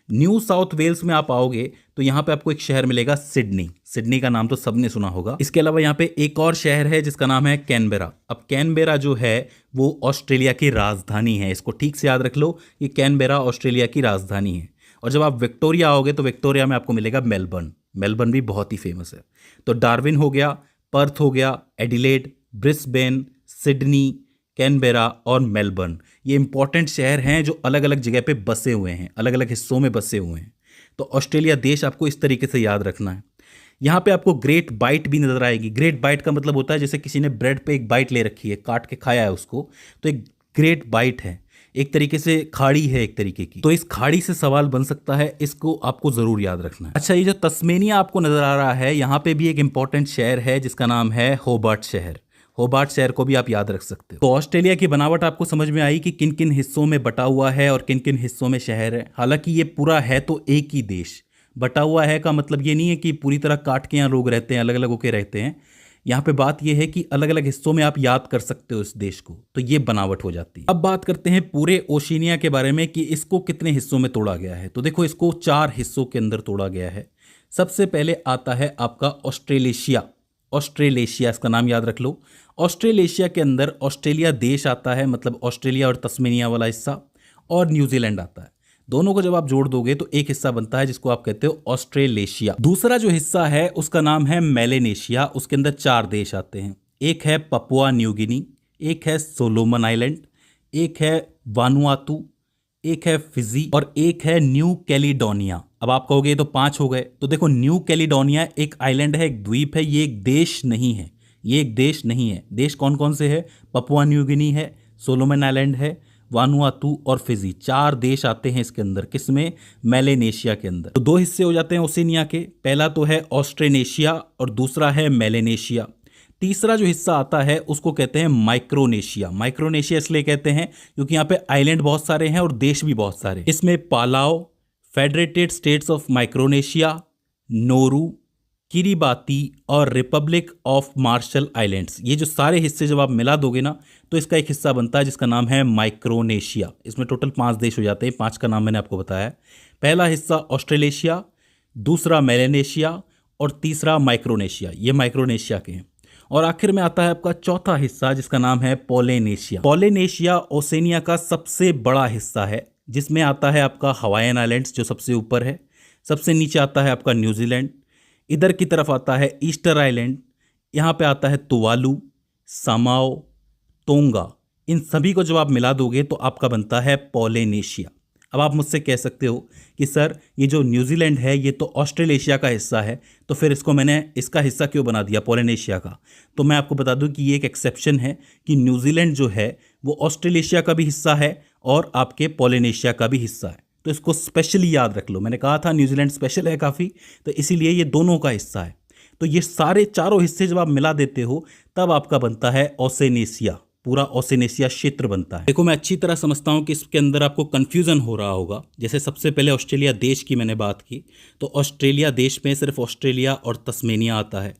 न्यू साउथ वेल्स में आप आओगे तो यहाँ पे आपको एक शहर मिलेगा सिडनी। सिडनी का नाम तो सबने सुना होगा। इसके अलावा यहाँ पे एक और शहर है जिसका नाम है कैनबेरा। अब कैनबेरा जो है वो ऑस्ट्रेलिया की राजधानी है, इसको ठीक से याद रख लो, ये कैनबेरा ऑस्ट्रेलिया की राजधानी है। और जब आप विक्टोरिया आओगे तो विक्टोरिया में आपको मिलेगा मेलबर्न। मेलबर्न भी बहुत ही फेमस है। तो डार्विन हो गया, पर्थ हो गया, एडिलेड, ब्रिस्बेन, सिडनी, कैनबेरा और मेलबर्न, ये इंपॉर्टेंट शहर हैं जो अलग अलग जगह पे बसे हुए हैं, अलग अलग हिस्सों में बसे हुए हैं। तो ऑस्ट्रेलिया देश आपको इस तरीके से याद रखना है। यहाँ पे आपको ग्रेट बाइट भी नजर आएगी। ग्रेट बाइट का मतलब होता है जैसे किसी ने ब्रेड पे एक बाइट ले रखी है, काट के खाया है उसको, तो एक ग्रेट बाइट है, एक तरीके से खाड़ी है एक तरीके की। तो इस खाड़ी से सवाल बन सकता है, इसको आपको जरूर याद रखना है। अच्छा, ये जो तस्मेनिया आपको नजर आ रहा है, यहाँ पे भी एक इंपॉर्टेंट शहर है जिसका नाम है होबार्ट शहर। होबार्ट शहर को भी आप याद रख सकते हो। तो ऑस्ट्रेलिया की बनावट आपको समझ में आई कि किन किन हिस्सों में बटा हुआ है और किन किन हिस्सों में शहर है। हालांकि ये पूरा है तो एक ही देश। बटा हुआ है का मतलब ये नहीं है कि पूरी तरह काट के यहाँ लोग रहते हैं, अलग अलग होके रहते हैं। यहाँ पे बात यह है कि अलग अलग हिस्सों में आप याद कर सकते हो इस देश को, तो ये बनावट हो जाती है। अब बात करते हैं पूरे ओशिनिया के बारे में कि इसको कितने हिस्सों में तोड़ा गया है। तो देखो, इसको 4 हिस्सों के अंदर तोड़ा गया है। सबसे पहले आता है आपका ऑस्ट्रेलेशिया। ऑस्ट्रेलेशिया, इसका नाम याद रख लो। ऑस्ट्रेलेशिया के अंदर ऑस्ट्रेलिया देश आता है, मतलब ऑस्ट्रेलिया और तस्मेनिया वाला हिस्सा, और न्यूजीलैंड आता है। दोनों को जब आप जोड़ दोगे तो एक हिस्सा बनता है जिसको आप कहते हो ऑस्ट्रेलेशिया। दूसरा जो हिस्सा है उसका नाम है मेलेनेशिया। उसके अंदर 4 देश आते हैं। एक है पपुआ न्यू गिनी, एक है सोलोमन आइलैंड, एक है वानुआतू, एक है फिजी और एक है न्यू कैलिडोनिया। अब आप कहोगे तो 5 हो गए। तो देखो, न्यू कैलिडोनिया एक आइलैंड है, एक द्वीप है, ये एक देश नहीं है। ये एक देश नहीं है। देश कौन कौन से है? पपुआ न्यू गिनी है, सोलोमन आइलैंड है, वानुआतू और फिजी। 4 देश आते हैं इसके अंदर। किसमें? मेलेनेशिया के अंदर। तो 2 हिस्से हो जाते हैं ओशिनिया के। पहला तो है ऑस्ट्रेनेशिया और दूसरा है मेलेनेशिया। तीसरा जो हिस्सा आता है उसको कहते हैं माइक्रोनेशिया। माइक्रोनेशिया इसलिए कहते हैं क्योंकि यहाँ पे आइलैंड बहुत सारे हैं और देश भी बहुत सारे। इसमें Palau, Federated States of Micronesia, Nauru, Kiribati और रिपब्लिक ऑफ मार्शल आइलैंड्स, ये जो सारे हिस्से जब आप मिला दोगे ना तो इसका एक हिस्सा बनता है जिसका नाम है माइक्रोनेशिया। इसमें टोटल 5 देश हो जाते हैं। 5 का नाम मैंने आपको बताया। पहला हिस्सा ऑस्ट्रेलेशिया, दूसरा मेलेनेशिया और तीसरा माइक्रोनेशिया। ये माइक्रोनेशिया के हैं। और आखिर में आता है आपका चौथा हिस्सा जिसका नाम है पोलिनेशिया। पोलिनेशिया ओशिनिया का सबसे बड़ा हिस्सा है, जिसमें आता है आपका हवाईयन आइलैंड्स जो सबसे ऊपर है। सबसे नीचे आता है आपका न्यूजीलैंड। इधर की तरफ आता है ईस्टर आइलैंड। यहाँ पे आता है तुवालू, सामाओ, तोंगा। इन सभी को जब आप मिला दोगे तो आपका बनता है पोलिनेशिया। अब आप मुझसे कह सकते हो कि सर ये जो न्यूजीलैंड है ये तो ऑस्ट्रेलेशिया का हिस्सा है, तो फिर इसको मैंने इसका हिस्सा क्यों बना दिया पोलिनेशिया का। तो मैं आपको बता दूं कि ये एक एक्सेप्शन है कि न्यूजीलैंड जो है वो ऑस्ट्रेलेशिया का भी हिस्सा है और आपके पोलिनेशिया का भी हिस्सा है। तो इसको स्पेशली याद रख लो, मैंने कहा था न्यूजीलैंड स्पेशल है काफ़ी, तो इसीलिए ये दोनों का हिस्सा है। तो ये सारे चारों हिस्से जब आप मिला देते हो तब आपका बनता है ओसेनेशिया, पूरा ओसेनेशिया क्षेत्र बनता है। देखो मैं अच्छी तरह समझता हूँ कि इसके अंदर आपको कन्फ्यूज़न हो रहा होगा। जैसे सबसे पहले ऑस्ट्रेलिया देश की मैंने बात की, तो ऑस्ट्रेलिया देश में सिर्फ ऑस्ट्रेलिया और तस्मेनिया आता है।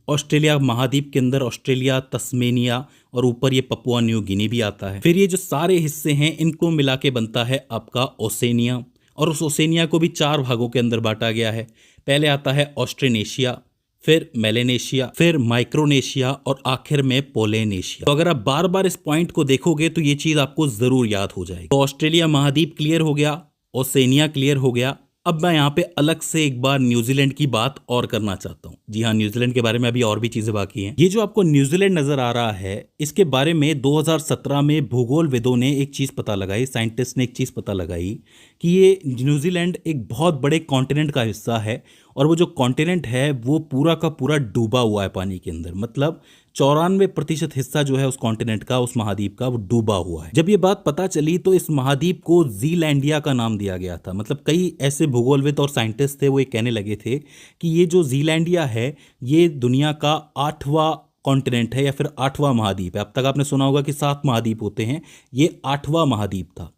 ऑस्ट्रेलिया महाद्वीप के अंदर ऑस्ट्रेलिया, तस्मेनिया और ऊपर ये पपुआ न्यू गिनी भी आता है। फिर ये जो सारे हिस्से हैं इनको मिला के बनता है आपका ओसेनिया, और उस ओसेनिया को भी 4 भागों के अंदर बांटा गया है। पहले आता है ऑस्ट्रेनेशिया, फिर मेलेनेशिया, फिर माइक्रोनेशिया और आखिर में पोलिनेशिया। तो अगर आप बार बार इस पॉइंट को देखोगे तो ये चीज़ आपको ज़रूर याद हो जाएगी। तो ऑस्ट्रेलिया महाद्वीप क्लियर हो गया, ओसेनिया क्लियर हो गया। अब मैं यहाँ पे अलग से एक बार न्यूजीलैंड की बात और करना चाहता हूँ। जी हाँ, न्यूजीलैंड के बारे में अभी और भी चीज़ें बाकी हैं। ये जो आपको न्यूजीलैंड नज़र आ रहा है इसके बारे में 2017 में भूगोलविदों ने एक चीज़ पता लगाई, साइंटिस्ट ने एक चीज़ पता लगाई कि ये न्यूजीलैंड एक बहुत बड़े कॉन्टिनेंट का हिस्सा है और वो जो कॉन्टिनेंट है वो पूरा का पूरा डूबा हुआ है पानी के अंदर। मतलब 94% हिस्सा जो है उस कॉन्टिनेंट का, उस महाद्वीप का, वो डूबा हुआ है। जब ये बात पता चली तो इस महाद्वीप को जीलैंडिया का नाम दिया गया था। मतलब कई ऐसे भूगोलविद और साइंटिस्ट थे वो ये कहने लगे थे कि ये जो जीलैंडिया है ये दुनिया का 8वां कॉन्टिनेंट है या फिर 8वां महाद्वीप है। अब तक आपने सुना होगा कि 7 महाद्वीप होते हैं, ये 8वां महाद्वीप था।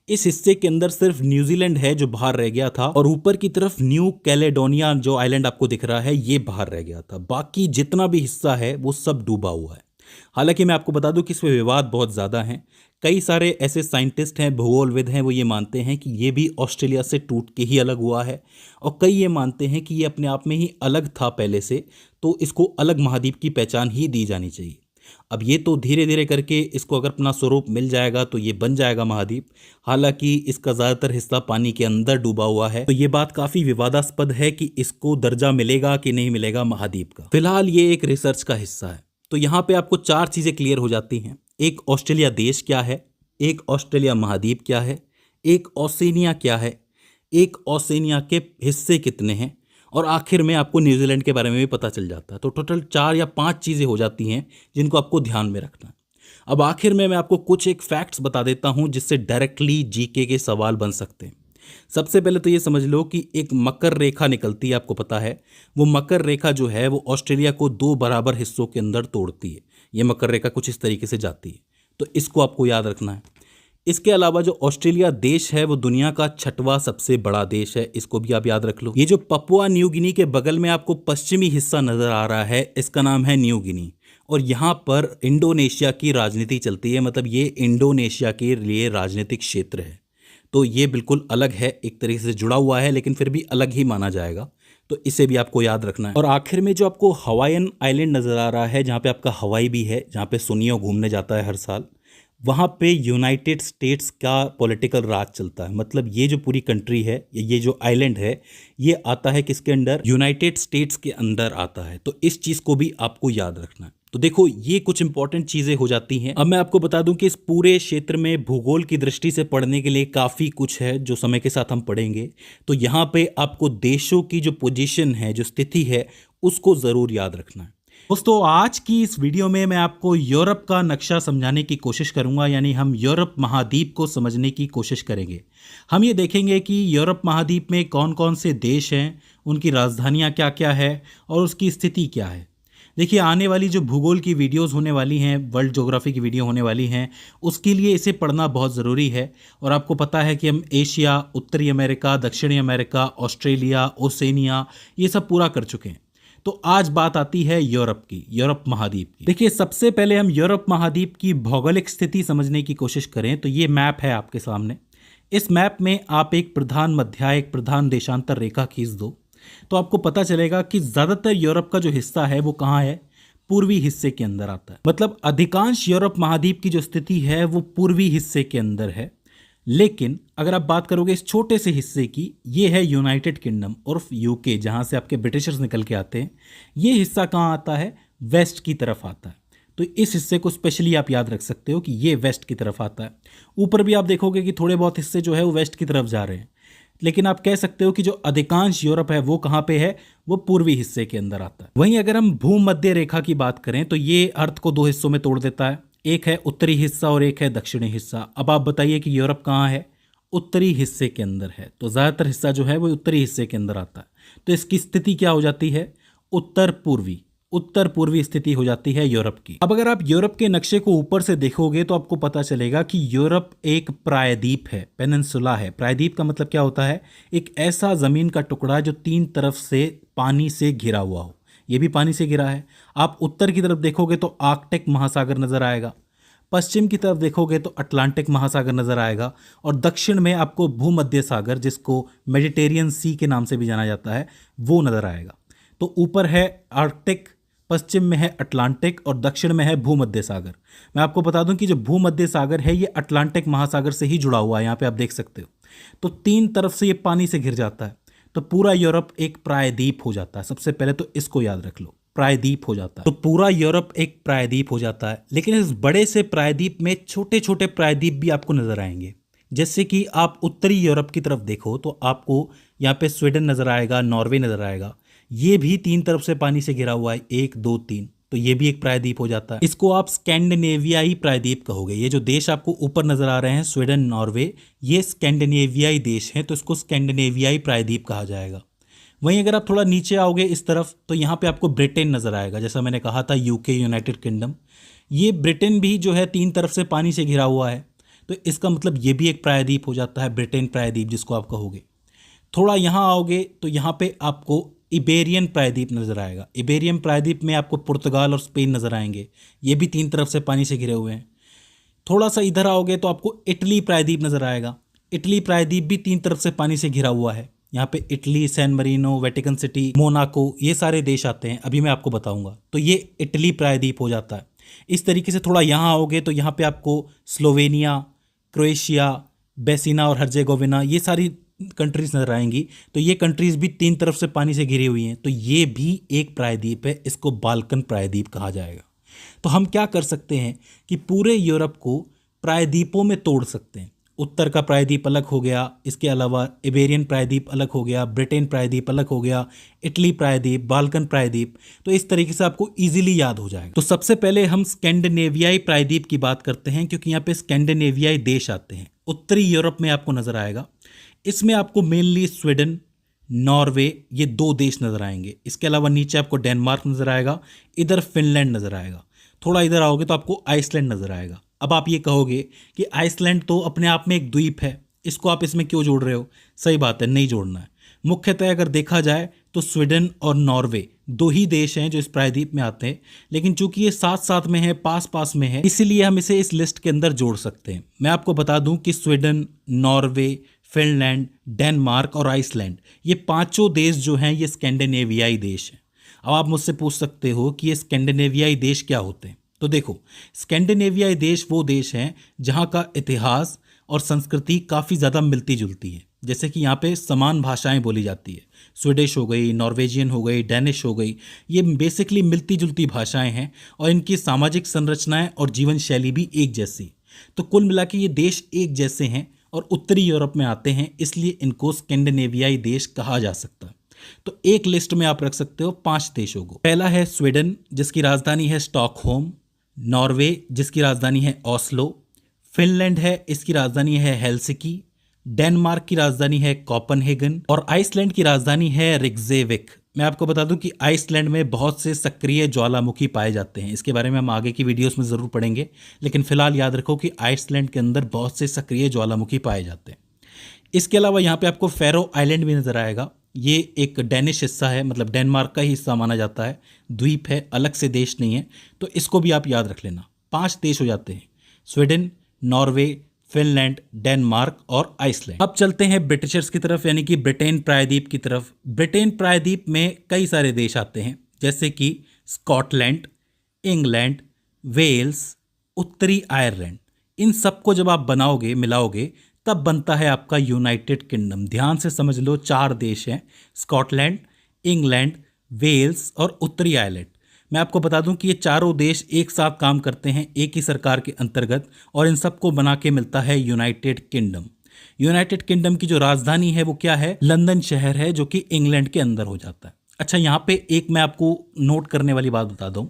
इस हिस्से के अंदर सिर्फ न्यूजीलैंड है जो बाहर रह गया था और ऊपर की तरफ न्यू कैलेडोनिया जो आइलैंड आपको दिख रहा है ये बाहर रह गया था। बाकी जितना भी हिस्सा है वो सब डूबा हुआ है। हालांकि मैं आपको बता दूं कि इसमें विवाद बहुत ज़्यादा हैं। कई सारे ऐसे साइंटिस्ट हैं, भूगोलविद हैं, वो ये मानते हैं कि ये भी ऑस्ट्रेलिया से टूट के ही अलग हुआ है और कई ये मानते हैं कि ये अपने आप में ही अलग था पहले से, तो इसको अलग महाद्वीप की पहचान ही दी जानी चाहिए। अब ये तो धीरे धीरे करके इसको अगर अपना स्वरूप मिल जाएगा तो ये बन जाएगा महाद्वीप। हालांकि इसका ज़्यादातर हिस्सा पानी के अंदर डूबा हुआ है, तो ये बात काफ़ी विवादास्पद है कि इसको दर्जा मिलेगा कि नहीं मिलेगा महाद्वीप का। फिलहाल ये एक रिसर्च का हिस्सा है। तो यहाँ पे आपको 4 चीज़ें क्लियर हो जाती हैं। एक ऑस्ट्रेलिया देश क्या है, एक ऑस्ट्रेलिया महाद्वीप क्या है, एक ओसेनिया क्या है, एक ओसेनिया के हिस्से कितने हैं, और आखिर में आपको न्यूजीलैंड के बारे में भी पता चल जाता है। तो टोटल 4 या 5 चीज़ें हो जाती हैं जिनको आपको ध्यान में रखना है। अब आखिर में मैं आपको कुछ एक फैक्ट्स बता देता हूं जिससे डायरेक्टली जीके के सवाल बन सकते हैं। सबसे पहले तो ये समझ लो कि एक मकर रेखा निकलती है, आपको पता है। वो मकर रेखा जो है वो ऑस्ट्रेलिया को 2 बराबर हिस्सों के अंदर तोड़ती है। ये मकर रेखा कुछ इस तरीके से जाती है, तो इसको आपको याद रखना है। इसके अलावा जो ऑस्ट्रेलिया देश है वो दुनिया का 6वां सबसे बड़ा देश है, इसको भी आप याद रख लो। ये जो पपुआ न्यू गिनी के बगल में आपको पश्चिमी हिस्सा नजर आ रहा है इसका नाम है न्यू गिनी, और यहाँ पर इंडोनेशिया की राजनीति चलती है। मतलब ये इंडोनेशिया के लिए राजनीतिक क्षेत्र है, तो ये बिल्कुल अलग है, एक तरीके से जुड़ा हुआ है लेकिन फिर भी अलग ही माना जाएगा, तो इसे भी आपको याद रखना है। और आखिर में जो आपको हवाईयन आइलैंड नजर आ रहा है जहाँ पे आपका हवाई भी है, जहाँ पे सुनियो घूमने जाता है हर साल, वहाँ पे यूनाइटेड स्टेट्स का पॉलिटिकल राज चलता है। मतलब ये जो पूरी कंट्री है, ये जो आइलैंड है, ये आता है किसके अंडर, यूनाइटेड स्टेट्स के अंदर आता है। तो इस चीज़ को भी आपको याद रखना है। तो देखो ये कुछ इंपॉर्टेंट चीज़ें हो जाती हैं। अब मैं आपको बता दूं कि इस पूरे क्षेत्र में भूगोल की दृष्टि से पढ़ने के लिए काफ़ी कुछ है जो समय के साथ हम पढ़ेंगे। तो यहाँ पे आपको देशों की जो पोजीशन है, जो स्थिति है, उसको ज़रूर याद रखना है। दोस्तों आज की इस वीडियो में मैं आपको यूरोप का नक्शा समझाने की कोशिश करूंगा, यानी हम यूरोप महाद्वीप को समझने की कोशिश करेंगे। हम ये देखेंगे कि यूरोप महाद्वीप में कौन कौन से देश हैं, उनकी राजधानियां क्या क्या है और उसकी स्थिति क्या है। देखिए आने वाली जो भूगोल की वीडियोस होने वाली हैं, वर्ल्ड ज्योग्राफी की वीडियो होने वाली हैं, उसके लिए इसे पढ़ना बहुत ज़रूरी है। और आपको पता है कि हम एशिया, उत्तरी अमेरिका, दक्षिणी अमेरिका, ऑस्ट्रेलिया, ओसेनिया, ये सब पूरा कर चुके हैं। तो आज बात आती है यूरोप की, यूरोप महाद्वीप की। देखिए सबसे पहले हम यूरोप महाद्वीप की भौगोलिक स्थिति समझने की कोशिश करें तो ये मैप है आपके सामने। इस मैप में आप एक प्रधान मध्याय, एक प्रधान देशांतर रेखा खींच दो तो आपको पता चलेगा कि ज़्यादातर यूरोप का जो हिस्सा है वो कहाँ है, पूर्वी हिस्से के अंदर आता है। मतलब अधिकांश यूरोप महाद्वीप की जो स्थिति है वो पूर्वी हिस्से के अंदर है। लेकिन अगर आप बात करोगे इस छोटे से हिस्से की, ये है यूनाइटेड किंगडम उर्फ यूके, जहाँ से आपके ब्रिटिशर्स निकल के आते हैं। ये हिस्सा कहाँ आता है, वेस्ट की तरफ आता है। तो इस हिस्से को स्पेशली आप याद रख सकते हो कि ये वेस्ट की तरफ आता है। ऊपर भी आप देखोगे कि थोड़े बहुत हिस्से जो है वो वेस्ट की तरफ जा रहे हैं, लेकिन आप कह सकते हो कि जो अधिकांश यूरोप है वो कहाँ पे है, वो पूर्वी हिस्से के अंदर आता है। वहीं अगर हम भूमध्य रेखा की बात करें तो ये अर्थ को दो हिस्सों में तोड़ देता है, एक है उत्तरी हिस्सा और एक है दक्षिणी हिस्सा। अब आप बताइए कि यूरोप कहाँ है, उत्तरी हिस्से के अंदर है, तो ज़्यादातर हिस्सा जो है वो उत्तरी हिस्से के अंदर आता है। तो इसकी स्थिति क्या हो जाती है, उत्तर पूर्वी स्थिति हो जाती है यूरोप की। अब अगर आप यूरोप के नक्शे को ऊपर से देखोगे तो आपको पता चलेगा कि यूरोप एक प्रायद्वीप है, पेनिनसुला है। प्रायद्वीप का मतलब क्या होता है, एक ऐसा जमीन का टुकड़ा जो तीन तरफ से पानी से घिरा हुआ हो। ये भी पानी से घिरा है। आप उत्तर की तरफ देखोगे तो आर्कटिक महासागर नजर आएगा, पश्चिम की तरफ देखोगे तो अटलांटिक महासागर नजर आएगा, और दक्षिण में आपको भूमध्य सागर, जिसको मेडिटेरियन सी के नाम से भी जाना जाता है, वो नजर आएगा। तो ऊपर है आर्कटिक, पश्चिम में है अटलांटिक और दक्षिण में है भूमध्य सागर। मैं आपको बता दूं कि जो भूमध्य सागर है ये अटलांटिक महासागर से ही जुड़ा हुआ है, यहाँ पे आप देख सकते हो। तो तीन तरफ से ये पानी से घिर जाता है, तो पूरा यूरोप एक प्रायद्वीप हो जाता है। सबसे पहले तो इसको याद रख लो, प्रायद्वीप हो जाता है। तो पूरा यूरोप एक प्रायद्वीप हो जाता है। लेकिन इस बड़े से प्रायद्वीप में छोटे छोटे प्रायद्वीप भी आपको नजर आएंगे। जैसे कि आप उत्तरी यूरोप की तरफ देखो तो आपको यहाँ पे स्वीडन नजर आएगा, नॉर्वे नजर आएगा। ये भी तीन तरफ से पानी से घिरा हुआ है, 1 2 3, तो ये भी एक प्रायद्वीप हो जाता है। इसको आप स्कैंडिनेवियाई प्रायद्वीप कहोगे। ये जो देश आपको ऊपर नजर आ रहे हैं, स्वीडन, नॉर्वे, ये स्कैंडिनेवियाई देश हैं, तो इसको स्कैंडिनेवियाई प्रायद्वीप कहा जाएगा। वहीं अगर आप थोड़ा नीचे आओगे इस तरफ तो यहाँ पे आपको ब्रिटेन नजर आएगा। जैसा मैंने कहा था, यूके, यूनाइटेड किंगडम, ये ब्रिटेन भी जो है तीन तरफ से पानी से घिरा हुआ है, तो इसका मतलब ये भी एक प्रायद्वीप हो जाता है, ब्रिटेन प्रायद्वीप जिसको आप कहोगे। थोड़ा यहाँ आओगे तो यहाँ पे आपको इबेरियन प्रायद्वीप नजर आएगा। इबेरियन प्रायद्वीप में आपको पुर्तगाल और स्पेन नजर आएंगे, ये भी तीन तरफ से पानी से घिरे हुए हैं। थोड़ा सा इधर आओगे तो आपको इटली प्रायद्वीप नजर आएगा। इटली प्रायद्वीप भी तीन तरफ से पानी से घिरा हुआ है। यहाँ पे Italy, San Marino, Vatican City, Monaco, ये सारे देश आते हैं, अभी मैं आपको बताऊंगा। तो ये इटली प्रायद्वीप हो जाता है। इस तरीके से थोड़ा यहाँ आओगे तो यहाँ पे आपको स्लोवेनिया, क्रोएशिया, बेसिना और हर्जेगोविना, ये सारी कंट्रीज नजर आएंगी। तो ये कंट्रीज भी तीन तरफ से पानी से घिरी हुई हैं, तो ये भी एक प्रायद्वीप है, इसको बाल्कन प्रायद्वीप कहा जाएगा। तो हम क्या कर सकते हैं कि पूरे यूरोप को प्रायद्वीपों में तोड़ सकते हैं। उत्तर का प्रायद्वीप अलग हो गया, इसके अलावा इबेरियन प्रायद्वीप अलग हो गया, ब्रिटेन प्रायद्वीप अलग हो गया, इटली प्रायद्वीप, बाल्कन प्रायद्वीप। तो इस तरीके से आपको इजीली याद हो जाएगा। तो सबसे पहले हम स्कैंडिनेवियाई प्रायद्वीप की बात करते हैं, क्योंकि यहाँ पे स्कैंडिनेवियाई देश आते हैं। उत्तरी यूरोप में आपको नजर आएगा। इसमें आपको मेनली स्वीडन, नॉर्वे, ये दो देश नजर आएंगे। इसके अलावा नीचे आपको डेनमार्क नजर आएगा, इधर फिनलैंड नजर आएगा। थोड़ा इधर आओगे तो आपको आइसलैंड नजर आएगा। अब आप ये कहोगे कि आइसलैंड तो अपने आप में एक द्वीप है, इसको आप इसमें क्यों जोड़ रहे हो? सही बात है, नहीं जोड़ना है। मुख्यतः अगर देखा जाए तो स्वीडन और नॉर्वे दो ही देश हैं जो इस प्रायद्वीप में आते हैं, लेकिन चूंकि ये साथ साथ में है, पास पास में है, इसीलिए हम इसे इस लिस्ट के अंदर जोड़ सकते हैं। मैं आपको बता दूं कि स्वीडन, नॉर्वे, फिनलैंड, डेनमार्क और आइसलैंड, ये पांचों देश जो हैं ये स्कैंडिनेवियाई देश हैं। अब आप मुझसे पूछ सकते हो कि ये स्कैंडिनेवियाई देश क्या होते हैं। तो देखो, स्कैंडिनेवियाई देश वो देश हैं जहाँ का इतिहास और संस्कृति काफ़ी ज़्यादा मिलती जुलती है। जैसे कि यहाँ पे समान भाषाएं बोली जाती है, स्वीडिश हो गई, नॉर्वेजियन हो गई, डेनिश हो गई, ये बेसिकली मिलती जुलती भाषाएं हैं और इनकी सामाजिक संरचनाएं और जीवन शैली भी एक जैसी। तो कुल मिला के ये देश एक जैसे हैं और उत्तरी यूरोप में आते हैं, इसलिए इनको स्कैंडिनेवियाई देश कहा जा सकता है। तो एक लिस्ट में आप रख सकते हो 5 देशों को। पहला है स्वीडन, जिसकी राजधानी है स्टॉकहोम। नॉर्वे, जिसकी राजधानी है ओस्लो। फिनलैंड है, इसकी राजधानी है हेलसिंकी। डेनमार्क की राजधानी है कोपेनहेगन और आइसलैंड की राजधानी है रिक्जेविक। मैं आपको बता दूं कि आइसलैंड में बहुत से सक्रिय ज्वालामुखी पाए जाते हैं। इसके बारे में हम आगे की वीडियोस में ज़रूर पढ़ेंगे, लेकिन फिलहाल याद रखो कि आइसलैंड के अंदर बहुत से सक्रिय ज्वालामुखी पाए जाते हैं। इसके अलावा यहाँ पे आपको फैरो आइलैंड भी नज़र आएगा। ये एक डेनिश हिस्सा है, मतलब डेनमार्क का ही हिस्सा माना जाता है, द्वीप है, अलग से देश नहीं है, तो इसको भी आप याद रख लेना। 5 देश हो जाते हैं, स्वीडन, नॉर्वे, फिनलैंड, डेनमार्क और आइसलैंड। अब चलते हैं ब्रिटिशर्स की तरफ, यानी कि ब्रिटेन प्रायद्वीप की तरफ। ब्रिटेन प्रायद्वीप में कई सारे देश आते हैं, जैसे कि स्कॉटलैंड, इंग्लैंड, वेल्स, उत्तरी आयरलैंड। इन सबको जब आप बनाओगे, मिलाओगे, तब बनता है आपका यूनाइटेड किंगडम। ध्यान से समझ लो, 4 देश हैं, स्कॉटलैंड, इंग्लैंड, वेल्स और उत्तरी आयरलैंड। मैं आपको बता दूं कि ये चारों देश एक साथ काम करते हैं एक ही सरकार के अंतर्गत, और इन सबको बना के मिलता है यूनाइटेड किंगडम। यूनाइटेड किंगडम की जो राजधानी है वो क्या है? लंदन शहर है, जो कि इंग्लैंड के अंदर हो जाता है। अच्छा, यहाँ पे एक मैं आपको नोट करने वाली बात बता दूं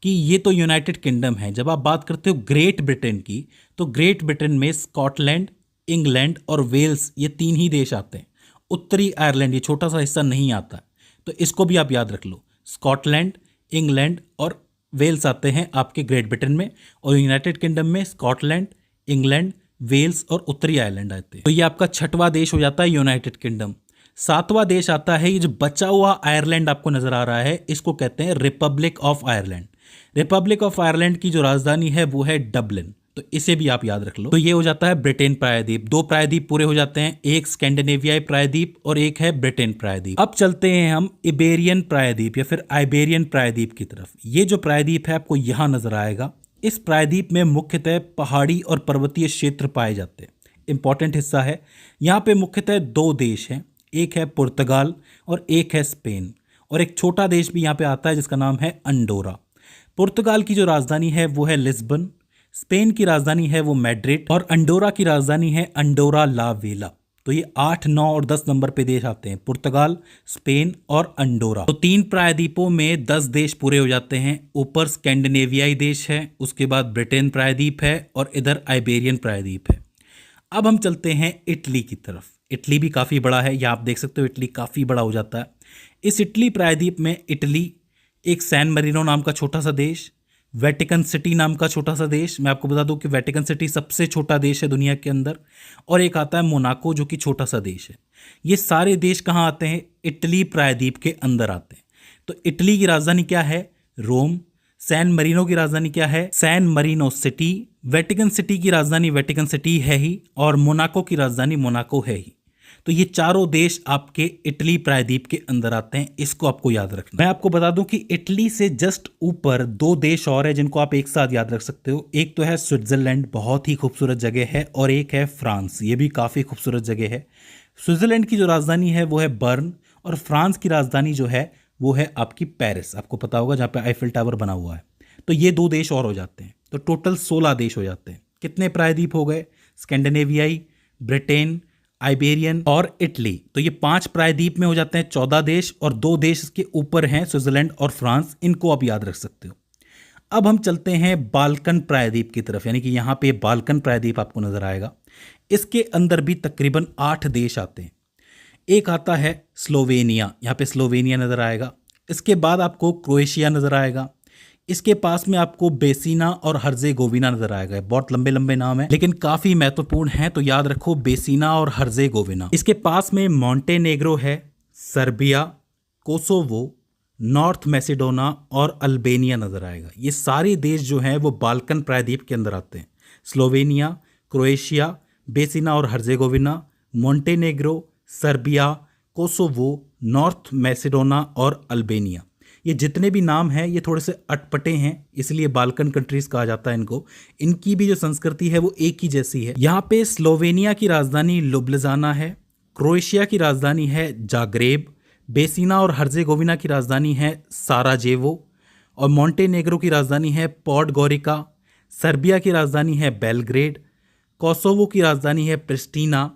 कि ये तो यूनाइटेड किंगडम है। जब आप बात करते हो ग्रेट ब्रिटेन की, तो ग्रेट ब्रिटेन में स्कॉटलैंड, इंग्लैंड और वेल्स, ये 3 ही देश आते हैं। उत्तरी आयरलैंड, ये छोटा सा हिस्सा, नहीं आता। तो इसको भी आप याद रख लो। स्कॉटलैंड, इंग्लैंड और वेल्स आते हैं आपके ग्रेट ब्रिटेन में, और यूनाइटेड किंगडम में स्कॉटलैंड, इंग्लैंड, वेल्स और उत्तरी आयरलैंड आते हैं। तो ये आपका 6वां देश हो जाता है यूनाइटेड किंगडम। 7वां देश आता है, ये जो बचा हुआ आयरलैंड आपको नजर आ रहा है, इसको कहते हैं Republic of Ireland. Republic of Ireland की जो राजधानी है वो है डबलिन। तो इसे भी आप याद रख लो। तो ये हो जाता है ब्रिटेन प्रायद्वीप। 2 प्रायद्वीप पूरे हो जाते हैं, एक स्कैंडिनेवियाई प्रायद्वीप और एक है ब्रिटेन प्रायद्वीप। अब चलते हैं हम इबेरियन प्रायद्वीप या फिर आइबेरियन प्रायद्वीप की तरफ। ये जो प्रायद्वीप है आपको यहां नजर आएगा। इस प्रायद्वीप में मुख्यतः पहाड़ी और पर्वतीय क्षेत्र पाए जाते हैं। इंपॉर्टेंट हिस्सा है। यहाँ पे मुख्यतः 2 देश हैं, एक है पुर्तगाल और एक है स्पेन, और एक छोटा देश भी यहाँ पे आता है जिसका नाम है अंडोरा। पुर्तगाल की जो राजधानी है वो है लिस्बन, स्पेन की राजधानी है वो मैड्रिड, और अंडोरा की राजधानी है अंडोरा ला वेला। तो ये 8, 9 और 10 नंबर पे देश आते हैं, पुर्तगाल, स्पेन और अंडोरा। तो 3 प्रायद्वीपों में 10 देश पूरे हो जाते हैं। ऊपर स्कैंडिनेवियाई देश है, उसके बाद ब्रिटेन प्रायद्वीप है, और इधर आइबेरियन प्रायद्वीप है। अब हम चलते हैं इटली की तरफ। इटली भी काफ़ी बड़ा है, या आप देख सकते हो इटली काफ़ी बड़ा हो जाता है। इस इटली प्रायद्वीप में इटली, एक सैन मरीनो नाम का छोटा सा देश, वेटिकन सिटी नाम का छोटा सा देश, मैं आपको बता दूं कि वेटिकन सिटी सबसे छोटा देश है दुनिया के अंदर, और एक आता है मोनाको जो कि छोटा सा देश है। ये सारे देश कहाँ आते हैं? इटली प्रायद्वीप के अंदर आते हैं। तो इटली की राजधानी क्या है? रोम। सैन मरीनो की राजधानी क्या है? San Marino City. Vatican City की राजधानी वेटिकन सिटी है ही, और मोनाको की राजधानी मोनाको है ही। तो ये चारों देश आपके इटली प्रायद्वीप के अंदर आते हैं, इसको आपको याद रखना। मैं आपको बता दूं कि इटली से जस्ट ऊपर 2 देश और है जिनको आप एक साथ याद रख सकते हो। एक तो है स्विट्जरलैंड, बहुत ही खूबसूरत जगह है, और एक है फ्रांस, ये भी काफ़ी खूबसूरत जगह है। स्विट्जरलैंड की जो राजधानी है वो है बर्न, और फ्रांस की राजधानी जो है वो है आपकी पेरिस, आपको पता होगा, जहाँ पे आईफिल टावर बना हुआ है। तो ये 2 देश और हो जाते हैं, तो टोटल 16 देश हो जाते हैं। कितने प्रायद्वीप हो गए? स्कैंडिनेवियाई, ब्रिटेन, आइबेरियन और इटली। तो ये 5 प्रायद्वीप में हो जाते हैं 14 देश, और 2 देश इसके ऊपर हैं, स्विट्जरलैंड और फ्रांस। इनको आप याद रख सकते हो। अब हम चलते हैं बाल्कन प्रायद्वीप की तरफ, यानी कि यहाँ पे बाल्कन प्रायद्वीप आपको नजर आएगा। इसके अंदर भी तकरीबन 8 देश आते हैं। एक आता है स्लोवेनिया, यहाँ पे स्लोवेनिया नजर आएगा। इसके बाद आपको क्रोएशिया नजर आएगा। इसके पास में आपको बेसिना और हर्जेगोविना नजर आएगा। बहुत लंबे लंबे नाम है लेकिन काफी महत्वपूर्ण है, तो याद रखो बेसिना और हर्जेगोविना। इसके पास में मॉन्टेनेग्रो है, सर्बिया, कोसोवो, नॉर्थ मैसेडोना और अल्बेनिया नजर आएगा। ये सारे देश जो हैं वो बाल्कन प्रायद्वीप के अंदर आते हैं। स्लोवेनिया, क्रोएशिया, बेसिना और Herzegovina, Montenegro, Serbia, Kosovo, north मैसेडोना और अल्बेनिया। ये जितने भी नाम हैं ये थोड़े से अटपटे हैं, इसलिए बाल्कन कंट्रीज कहा जाता है इनको। इनकी भी जो संस्कृति है वो एक ही जैसी है। यहाँ पे स्लोवेनिया की राजधानी लुब्लियाना है, क्रोएशिया की राजधानी है जाग्रेब, बेसिना और हर्जेगोविना की राजधानी है साराजेवो, और मॉन्टेनेग्रो की राजधानी है पॉडगोरिका, सर्बिया की राजधानी है बेलग्रेड, कोसोवो की राजधानी है प्रिस्टीना,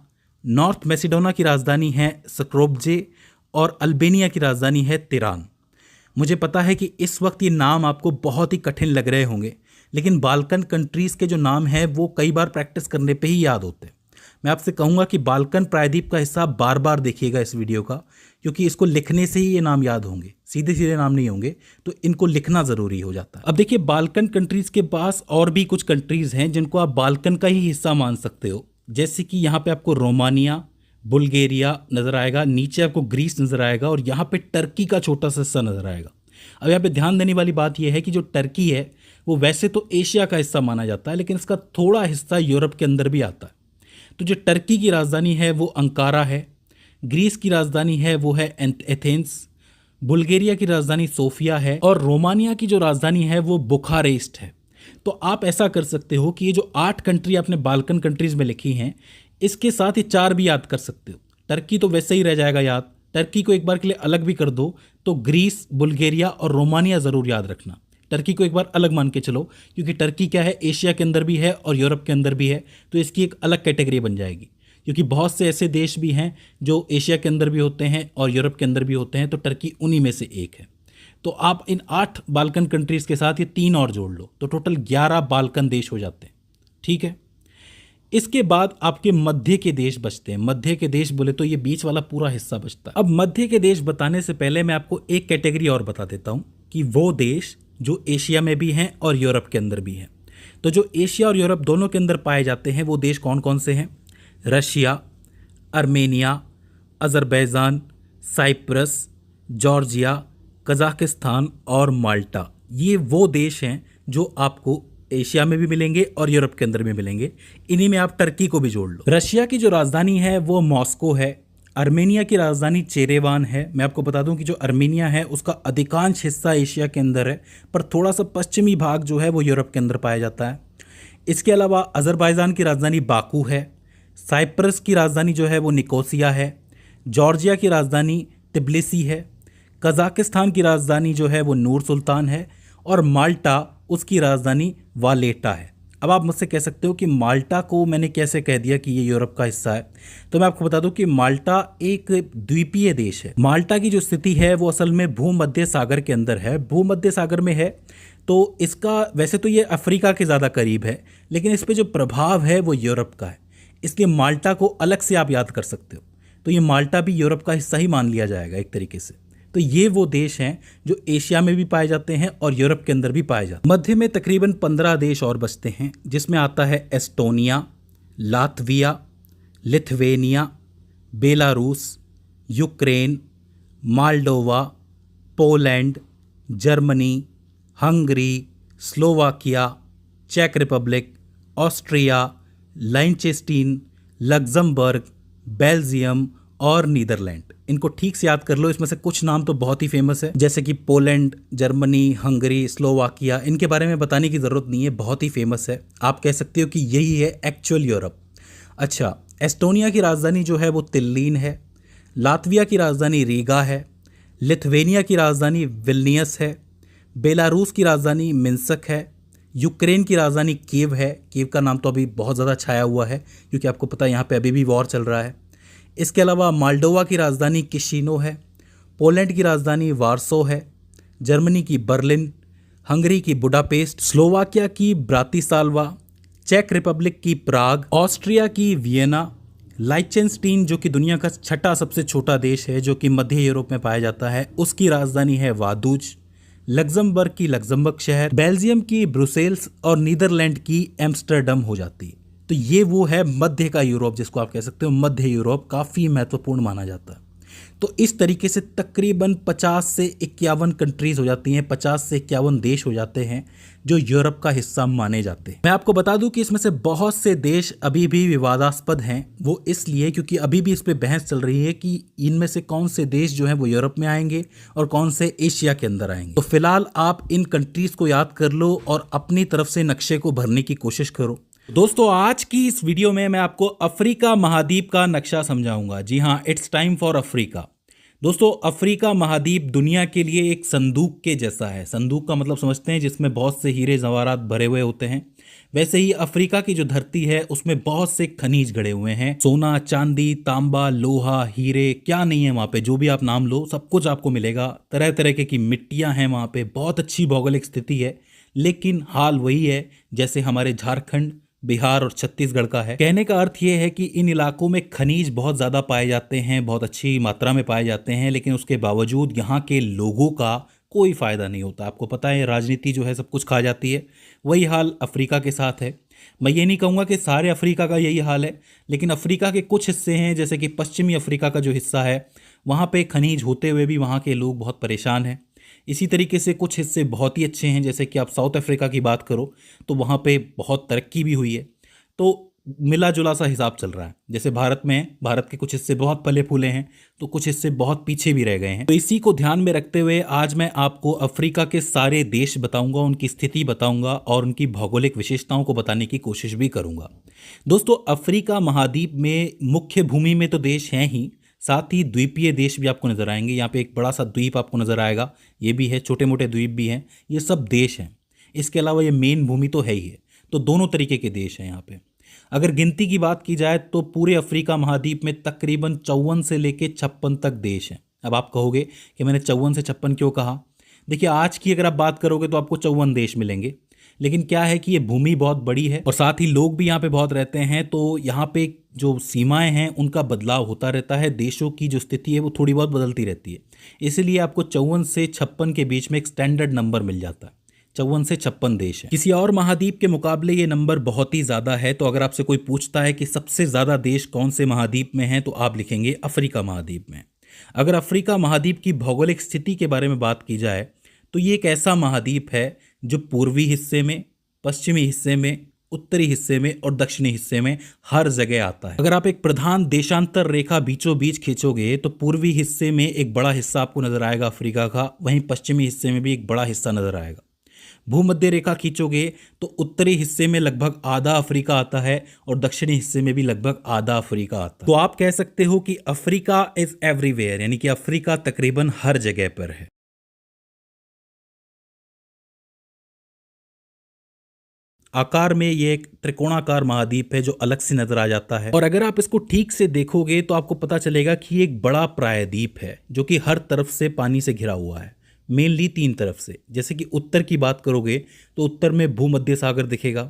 नॉर्थ मैसेडोना की राजधानी है स्क्रोप्जे, और अल्बेनिया की राजधानी है तिरान। मुझे पता है कि इस वक्त ये नाम आपको बहुत ही कठिन लग रहे होंगे, लेकिन बाल्कन कंट्रीज़ के जो नाम हैं वो कई बार प्रैक्टिस करने पे ही याद होते हैं। मैं आपसे कहूँगा कि बाल्कन प्रायद्वीप का हिस्सा बार बार देखिएगा इस वीडियो का, क्योंकि इसको लिखने से ही ये नाम याद होंगे, सीधे सीधे नाम नहीं होंगे, तो इनको लिखना ज़रूरी हो जाता है। अब देखिए, बाल्कन कंट्रीज़ के पास और भी कुछ कंट्रीज़ हैं जिनको आप बाल्कन का ही हिस्सा मान सकते हो, जैसे कि यहाँ पे आपको रोमानिया, बुल्गारिया नज़र आएगा, नीचे आपको ग्रीस नज़र आएगा, और यहाँ पे टर्की का छोटा सा हिस्सा नज़र आएगा। अब यहाँ पे ध्यान देने वाली बात यह है कि जो टर्की है वो वैसे तो एशिया का हिस्सा माना जाता है, लेकिन इसका थोड़ा हिस्सा यूरोप के अंदर भी आता है। तो जो टर्की की राजधानी है वो अंकारा है, ग्रीस की राजधानी है वो है एथेंस, बुल्गारिया की राजधानी सोफिया है, और रोमानिया की जो राजधानी है वो बुखारेस्ट है। तो आप ऐसा कर सकते हो कि ये जो 8 कंट्री आपने बाल्कन कंट्रीज़ में लिखी हैं, इसके साथ ही 4 भी याद कर सकते हो। टर्की तो वैसे ही रह जाएगा याद, टर्की को एक बार के लिए अलग भी कर दो तो ग्रीस, बुल्गारिया और रोमानिया ज़रूर याद रखना। टर्की को एक बार अलग मान के चलो, क्योंकि टर्की क्या है, एशिया के अंदर भी है और यूरोप के अंदर भी है, तो इसकी एक अलग कैटेगरी बन जाएगी। क्योंकि बहुत से ऐसे देश भी हैं जो एशिया के अंदर भी होते हैं और यूरोप के अंदर भी होते हैं, तो टर्की उन्हीं में से एक है। तो आप इन 8 बाल्कन कंट्रीज़ के साथ ये 3 और जोड़ लो तो टोटल 11 बाल्कन देश हो जाते हैं। ठीक है, इसके बाद आपके मध्य के देश बचते हैं। मध्य के देश बोले तो ये बीच वाला पूरा हिस्सा बचता है। अब मध्य के देश बताने से पहले मैं आपको एक कैटेगरी और बता देता हूँ कि वो देश जो एशिया में भी हैं और यूरोप के अंदर भी हैं। तो जो एशिया और यूरोप दोनों के अंदर पाए जाते हैं वो देश कौन कौन से हैं? Russia, Armenia, Azerbaijan, Cyprus, Georgia, Kazakhstan और माल्टा। ये वो देश हैं जो आपको एशिया में भी मिलेंगे और यूरोप के अंदर भी मिलेंगे। इन्हीं में आप टर्की को भी जोड़ लो। रशिया की जो राजधानी है वो मॉस्को है। आर्मेनिया की राजधानी चेरेवान है। मैं आपको बता दूं कि जो आर्मेनिया है उसका अधिकांश हिस्सा एशिया के अंदर है, पर थोड़ा सा पश्चिमी भाग जो है वो यूरोप के अंदर पाया जाता है। इसके अलावा अज़रबैजान की राजधानी बाकू है। साइप्रस की राजधानी जो है वो निकोसिया है। जॉर्जिया की राजधानी तिब्लिसी है। कजाकिस्तान की राजधानी जो है वो नूर सुल्तान है और माल्टा उसकी राजधानी वालेटा है। अब आप मुझसे कह सकते हो कि माल्टा को मैंने कैसे कह दिया कि ये यूरोप का हिस्सा है, तो मैं आपको बता दूं कि माल्टा एक द्वीपीय देश है। माल्टा की जो स्थिति है वो असल में भूमध्य सागर के अंदर है, भूमध्य सागर में है। तो इसका वैसे तो ये अफ्रीका के ज़्यादा करीब है, लेकिन इस पर जो प्रभाव है वो यूरोप का है, इसलिए माल्टा को अलग से आप याद कर सकते हो। तो ये माल्टा भी यूरोप का हिस्सा ही मान लिया जाएगा एक तरीके से। तो ये वो देश हैं जो एशिया में भी पाए जाते हैं और यूरोप के अंदर भी पाए जाते हैं। मध्य में तकरीबन 15 देश और बचते हैं, जिसमें आता है Estonia, Latvia, Lithuania, Belarus, Ukraine, Moldova, Poland, Germany, Hungary, Slovakia, चेक Republic, Austria, Liechtenstein, Luxembourg, Belgium और नीदरलैंड। इनको ठीक से याद कर लो। इसमें से कुछ नाम तो बहुत ही फेमस है, जैसे कि पोलैंड, जर्मनी, हंगरी, स्लोवाकिया। इनके बारे में बताने की ज़रूरत नहीं है, बहुत ही फेमस है। आप कह सकते हो कि यही है एक्चुअल यूरोप। अच्छा, एस्टोनिया की राजधानी जो है वो तिल्लीन है। लातविया की राजधानी रीगा है। लिथुवेनिया की राजधानी विल्नियस है। बेलारूस की राजधानी मिन्स्क है। यूक्रेन की राजधानी कीव है। कीव का नाम तो अभी बहुत ज़्यादा छाया हुआ है, क्योंकि आपको पता है यहाँ पे अभी भी वॉर चल रहा है। इसके अलावा माल्डोवा की राजधानी किशिनो है। पोलैंड की राजधानी वार्सो है। जर्मनी की बर्लिन, हंगरी की बुडापेस्ट, स्लोवाकिया की ब्रातिस्लावा, चेक रिपब्लिक की प्राग, ऑस्ट्रिया की वियना, लाइचेंस्टीन जो कि दुनिया का 6ठा सबसे छोटा देश है, जो कि मध्य यूरोप में पाया जाता है, उसकी राजधानी है वादूज, लग्जमबर्ग की लग्जमबर्ग शहर, बेल्जियम की ब्रुसेल्स और नीदरलैंड की एम्स्टर्डम हो जाती है। तो ये वो है मध्य का यूरोप, जिसको आप कह सकते हो मध्य यूरोप, काफ़ी महत्वपूर्ण माना जाता है। तो इस तरीके से तकरीबन 50 से 51 कंट्रीज़ हो जाती हैं, 50 से 51 देश हो जाते हैं जो यूरोप का हिस्सा माने जाते हैं। मैं आपको बता दूं कि इसमें से बहुत से देश अभी भी विवादास्पद हैं। वो इसलिए क्योंकि अभी भी इस पे बहस चल रही है कि इनमें से कौन से देश जो हैं वो यूरोप में आएंगे और कौन से एशिया के अंदर आएंगे। तो फिलहाल आप इन कंट्रीज़ को याद कर लो और अपनी तरफ से नक्शे को भरने की कोशिश करो। दोस्तों, आज की इस वीडियो में मैं आपको अफ्रीका महाद्वीप का नक्शा समझाऊंगा। जी हाँ, इट्स टाइम फॉर अफ्रीका। दोस्तों, अफ्रीका महाद्वीप दुनिया के लिए एक संदूक के जैसा है। संदूक का मतलब समझते हैं, जिसमें बहुत से हीरे जवाहरात भरे हुए होते हैं। वैसे ही अफ्रीका की जो धरती है उसमें बहुत से खनिज गड़े हुए हैं। सोना, चांदी, तांबा, लोहा, हीरे, क्या नहीं है वहाँ पे, जो भी आप नाम लो सब कुछ आपको मिलेगा। तरह तरह की मिट्टियाँ हैं वहाँ पे, बहुत अच्छी भौगोलिक स्थिति है। लेकिन हाल वही है जैसे हमारे झारखंड, बिहार और छत्तीसगढ़ का है। कहने का अर्थ ये है कि इन इलाकों में खनिज बहुत ज़्यादा पाए जाते हैं, बहुत अच्छी मात्रा में पाए जाते हैं, लेकिन उसके बावजूद यहाँ के लोगों का कोई फ़ायदा नहीं होता। आपको पता है, राजनीति जो है सब कुछ खा जाती है। वही हाल अफ्रीका के साथ है। मैं ये नहीं कहूँगा कि सारे अफ्रीका का यही हाल है, लेकिन अफ्रीका के कुछ हिस्से हैं, जैसे कि पश्चिमी अफ्रीका का जो हिस्सा है, वहाँ पे खनिज होते हुए भी वहाँ के लोग बहुत परेशान हैं। इसी तरीके से कुछ हिस्से बहुत ही अच्छे हैं, जैसे कि आप साउथ अफ्रीका की बात करो तो वहाँ पे बहुत तरक्की भी हुई है। तो मिला जुला सा हिसाब चल रहा है। जैसे भारत में, भारत के कुछ हिस्से बहुत फले फूले हैं तो कुछ हिस्से बहुत पीछे भी रह गए हैं। तो इसी को ध्यान में रखते हुए आज मैं आपको अफ्रीका के सारे देश बताऊंगा, उनकी स्थिति बताऊंगा और उनकी भौगोलिक विशेषताओं को बताने की कोशिश भी करूंगा। दोस्तों, अफ्रीका महाद्वीप में मुख्य भूमि में तो देश हैं ही, साथ ही द्वीपीय देश भी आपको नज़र आएंगे। यहाँ पे एक बड़ा सा द्वीप आपको नज़र आएगा, ये भी है, छोटे मोटे द्वीप भी हैं, ये सब देश हैं। इसके अलावा ये मेन भूमि तो है ही है, तो दोनों तरीके के देश हैं यहाँ पे। अगर गिनती की बात की जाए तो पूरे अफ्रीका महाद्वीप में तकरीबन 54 से लेके 56 तक देश हैं। अब आप कहोगे कि मैंने 54 से 56 क्यों कहा? देखिए, आज की अगर आप बात करोगे तो आपको 54 देश मिलेंगे, लेकिन क्या है कि ये भूमि बहुत बड़ी है और साथ ही लोग भी यहाँ पे बहुत रहते हैं, तो यहाँ पे जो सीमाएं हैं उनका बदलाव होता रहता है। देशों की जो स्थिति है वो थोड़ी बहुत बदलती रहती है, इसीलिए आपको 54 से 56 के बीच में एक स्टैंडर्ड नंबर मिल जाता है। 54 से 56 देश है। किसी और महाद्वीप के मुकाबले ये नंबर बहुत ही ज़्यादा है। तो अगर आपसे कोई पूछता है कि सबसे ज़्यादा देश कौन से महाद्वीप में हैं, तो आप लिखेंगे अफ्रीका महाद्वीप में। अगर अफ्रीका महाद्वीप की भौगोलिक स्थिति के बारे में बात की जाए तो ये एक ऐसा महाद्वीप है जो पूर्वी हिस्से में, पश्चिमी हिस्से में, उत्तरी हिस्से में और दक्षिणी हिस्से में हर जगह आता है। अगर आप एक प्रधान देशांतर रेखा बीचों बीच खींचोगे तो पूर्वी हिस्से में एक बड़ा हिस्सा आपको नजर आएगा अफ्रीका का, वहीं पश्चिमी हिस्से में भी एक बड़ा हिस्सा नजर आएगा। भूमध्य रेखा खींचोगे तो उत्तरी हिस्से में लगभग आधा अफ्रीका आता है और दक्षिणी हिस्से में भी लगभग आधा अफ्रीका आता है। तो आप कह सकते हो कि अफ्रीका इज एवरीवेयर, यानी कि अफ्रीका तकरीबन हर जगह पर है। आकार में ये एक त्रिकोणाकार महाद्वीप है जो अलग से नजर आ जाता है, और अगर आप इसको ठीक से देखोगे तो आपको पता चलेगा कि ये एक बड़ा प्रायद्वीप है जो कि हर तरफ से पानी से घिरा हुआ है, मेनली 3 तरफ से। जैसे कि उत्तर की बात करोगे तो उत्तर में भूमध्य सागर दिखेगा,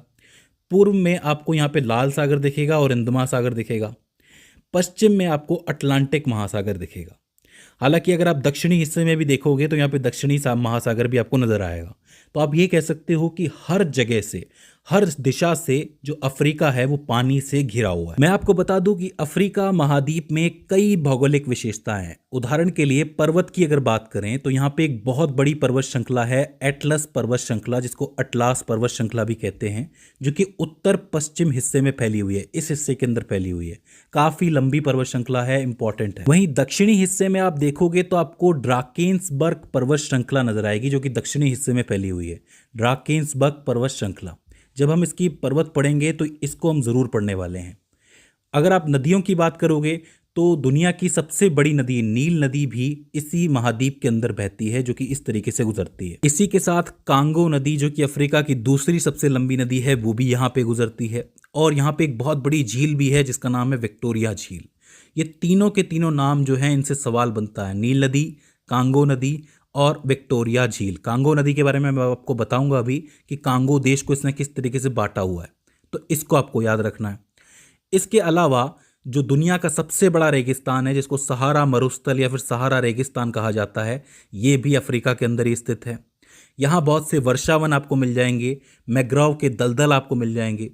पूर्व में आपको यहाँ पे लाल सागर दिखेगा और हिंद महासागर दिखेगा, पश्चिम में आपको अटलांटिक महासागर दिखेगा। हालांकि अगर आप दक्षिणी हिस्से में भी देखोगे तो यहाँ पे दक्षिणी महासागर भी आपको नजर आएगा। तो आप ये कह सकते हो कि हर जगह से, हर दिशा से जो अफ्रीका है वो पानी से घिरा हुआ है। मैं आपको बता दूं कि अफ्रीका महाद्वीप में कई भौगोलिक विशेषताएं हैं। उदाहरण के लिए पर्वत की अगर बात करें तो यहाँ पे एक बहुत बड़ी पर्वत श्रृंखला है, एटलस पर्वत श्रृंखला, जिसको अटलास पर्वत श्रृंखला भी कहते हैं, जो कि उत्तर पश्चिम हिस्से में फैली हुई है, इस हिस्से के अंदर फैली हुई है। काफी लंबी पर्वत श्रृंखला है, इंपॉर्टेंट है। वहीं दक्षिणी हिस्से में आप देखोगे तो आपको ड्राकेंसबर्ग पर्वत श्रृंखला नजर आएगी, जो कि दक्षिणी हिस्से में फैली हुई है, ड्राकेंसबर्ग पर्वत श्रृंखला। जब हम इसकी पर्वत पढ़ेंगे तो इसको हम ज़रूर पढ़ने वाले हैं। अगर आप नदियों की बात करोगे तो दुनिया की सबसे बड़ी नदी नील नदी भी इसी महाद्वीप के अंदर बहती है, जो कि इस तरीके से गुजरती है। इसी के साथ कांगो नदी, जो कि अफ्रीका की दूसरी सबसे लंबी नदी है, वो भी यहाँ पे गुजरती है। और यहाँ पे एक बहुत बड़ी झील भी है जिसका नाम है विक्टोरिया झील। ये तीनों के तीनों नाम जो हैं, इनसे सवाल बनता है, नील नदी, कांगो नदी और विक्टोरिया झील। कांगो नदी के बारे में मैं आपको बताऊंगा अभी कि कांगो देश को इसने किस तरीके से बांटा हुआ है, तो इसको आपको याद रखना है। इसके अलावा जो दुनिया का सबसे बड़ा रेगिस्तान है, जिसको सहारा मरुस्थल या फिर सहारा रेगिस्तान कहा जाता है, ये भी अफ्रीका के अंदर ही स्थित है। यहाँ बहुत से वर्षावन आपको मिल जाएंगे, मैग्रोव के दलदल आपको मिल जाएंगे।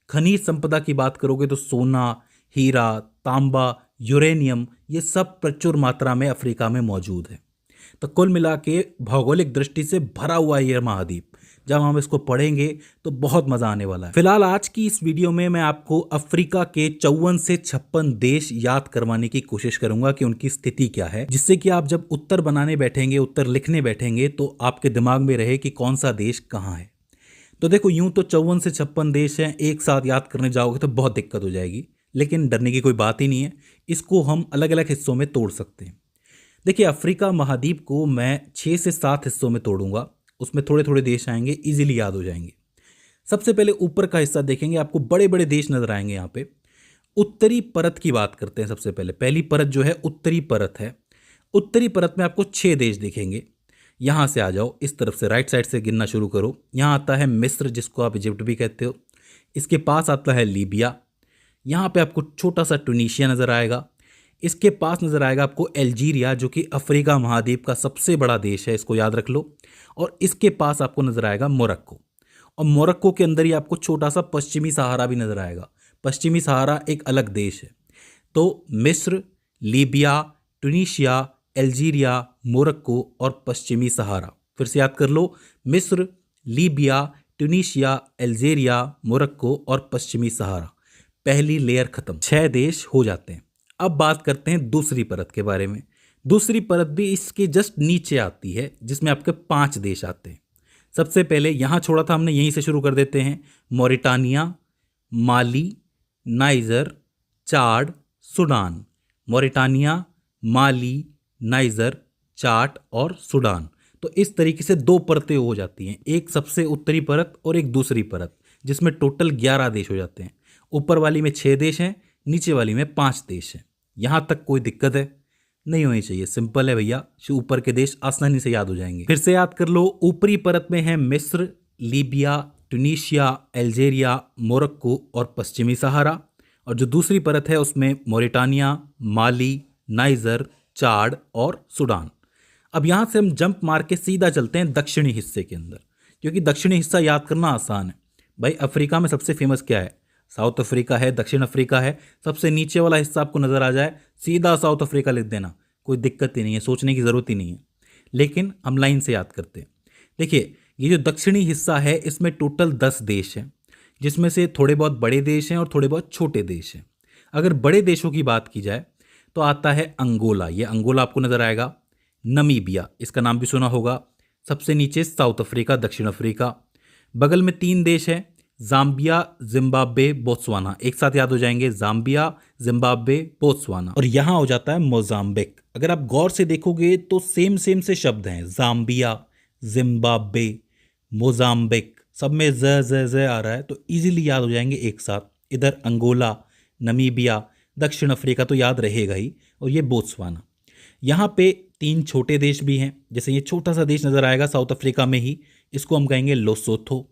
खनिज संपदा की बात करोगे तो सोना, हीरा, तांबा, यूरेनियम, ये सब प्रचुर मात्रा में अफ्रीका में मौजूद है। तो कुल मिला के भौगोलिक दृष्टि से भरा हुआ यह महाद्वीप, जब हम इसको पढ़ेंगे तो बहुत मजा आने वाला है। फिलहाल आज की इस वीडियो में मैं आपको अफ्रीका के 54 से 56 देश याद करवाने की कोशिश करूंगा कि उनकी स्थिति क्या है, जिससे कि आप जब उत्तर बनाने बैठेंगे, उत्तर लिखने बैठेंगे, तो आपके दिमाग में रहे कि कौन सा देश कहाँ है। तो देखो, यूं तो 54 से 56 देश हैं, एक साथ याद करने जाओगे तो बहुत दिक्कत हो जाएगी, लेकिन डरने की कोई बात ही नहीं है। इसको हम अलग अलग हिस्सों में तोड़ सकते हैं। देखिए, अफ्रीका महाद्वीप को मैं 6 से 7 हिस्सों में तोड़ूंगा, उसमें थोड़े थोड़े देश आएंगे, इजीली याद हो जाएंगे। सबसे पहले ऊपर का हिस्सा देखेंगे, आपको बड़े बड़े देश नजर आएंगे। यहाँ पे उत्तरी परत की बात करते हैं। सबसे पहले पहली परत जो है उत्तरी परत है। उत्तरी परत में आपको 6 देश दिखेंगे। यहाँ से आ जाओ, इस तरफ से राइट साइड से गिनना शुरू करो। यहाँ आता है मिस्र, जिसको आप इजिप्ट भी कहते हो। इसके पास आता है लीबिया। यहाँ पे आपको छोटा सा ट्यूनीशिया नजर आएगा। इसके पास नजर आएगा आपको अल्जीरिया, जो कि अफ्रीका महाद्वीप का सबसे बड़ा देश है, इसको याद रख लो। और इसके पास आपको नजर आएगा मोरक्को, और मोरक्को के अंदर ही आपको छोटा सा पश्चिमी सहारा भी नजर आएगा। पश्चिमी सहारा एक अलग देश है। तो मिस्र, लीबिया, ट्यूनीशिया, अल्जीरिया, मोरक्को और पश्चिमी सहारा। फिर से याद कर लो, मिस्र, लीबिया, ट्यूनीशिया, अल्जीरिया, मोरक्को और पश्चिमी सहारा। पहली लेयर खत्म, 6 देश हो जाते हैं। अब बात करते हैं दूसरी परत के बारे में। दूसरी परत भी इसके जस्ट नीचे आती है, जिसमें आपके 5 देश आते हैं। सबसे पहले यहाँ छोड़ा था हमने, यहीं से शुरू कर देते हैं। मॉरिटानिया, माली, नाइजर, चाड, सूडान। मॉरिटानिया, माली, नाइजर, चाड और सूडान। तो इस तरीके से दो परतें हो जाती हैं, एक सबसे उत्तरी परत और एक दूसरी परत, जिसमें टोटल 11 देश हो जाते हैं। ऊपर वाली में 6 देश हैं, नीचे वाली में 5 देश हैं। यहाँ तक कोई दिक्कत है? नहीं होनी चाहिए, सिंपल है भैया, ऊपर के देश आसानी से याद हो जाएंगे। फिर से याद कर लो, ऊपरी परत में है मिस्र, लीबिया, ट्यूनीशिया, अल्जीरिया, मोरक्को और पश्चिमी सहारा। और जो दूसरी परत है उसमें मोरिटानिया, माली, नाइजर, चाड और सूडान। अब यहाँ से हम जंप मार के सीधा चलते हैं दक्षिणी हिस्से के अंदर, क्योंकि दक्षिणी हिस्सा याद करना आसान है। भाई अफ्रीका में सबसे फेमस क्या है? साउथ अफ्रीका है, दक्षिण अफ्रीका है। सबसे नीचे वाला हिस्सा आपको नजर आ जाए, सीधा साउथ अफ्रीका लिख देना, कोई दिक्कत ही नहीं है, सोचने की ज़रूरत ही नहीं है। लेकिन हम लाइन से याद करते हैं। देखिए, ये जो दक्षिणी हिस्सा है इसमें टोटल 10 देश हैं, जिसमें से थोड़े बहुत बड़े देश हैं और थोड़े बहुत छोटे देश हैं। अगर बड़े देशों की बात की जाए तो आता है अंगोला, ये अंगोला आपको नजर आएगा। नमीबिया, इसका नाम भी सुना होगा। सबसे नीचे साउथ अफ्रीका, दक्षिण अफ्रीका। बगल में 3 देश हैं, जाम्बिया, जिम्बाब्वे, बोत्सवाना। एक साथ याद हो जाएंगे, जाम्बिया, जिम्बाब्वे, बोत्सवाना। और यहां हो जाता है मोजाम्बिक। अगर आप गौर से देखोगे तो सेम सेम से शब्द हैं, जाम्बिया, जिम्बाब्वे, मोजाम्बिक, सब में ज आ रहा है, तो इजीली याद हो जाएंगे एक साथ। इधर अंगोला, नमीबिया, दक्षिण अफ्रीका तो याद रहेगा ही, और ये बोत्सवाना। यहाँ पे 3 छोटे देश भी हैं, जैसे ये छोटा सा देश नजर आएगा साउथ अफ्रीका में ही, इसको हम कहेंगे लोसोथो।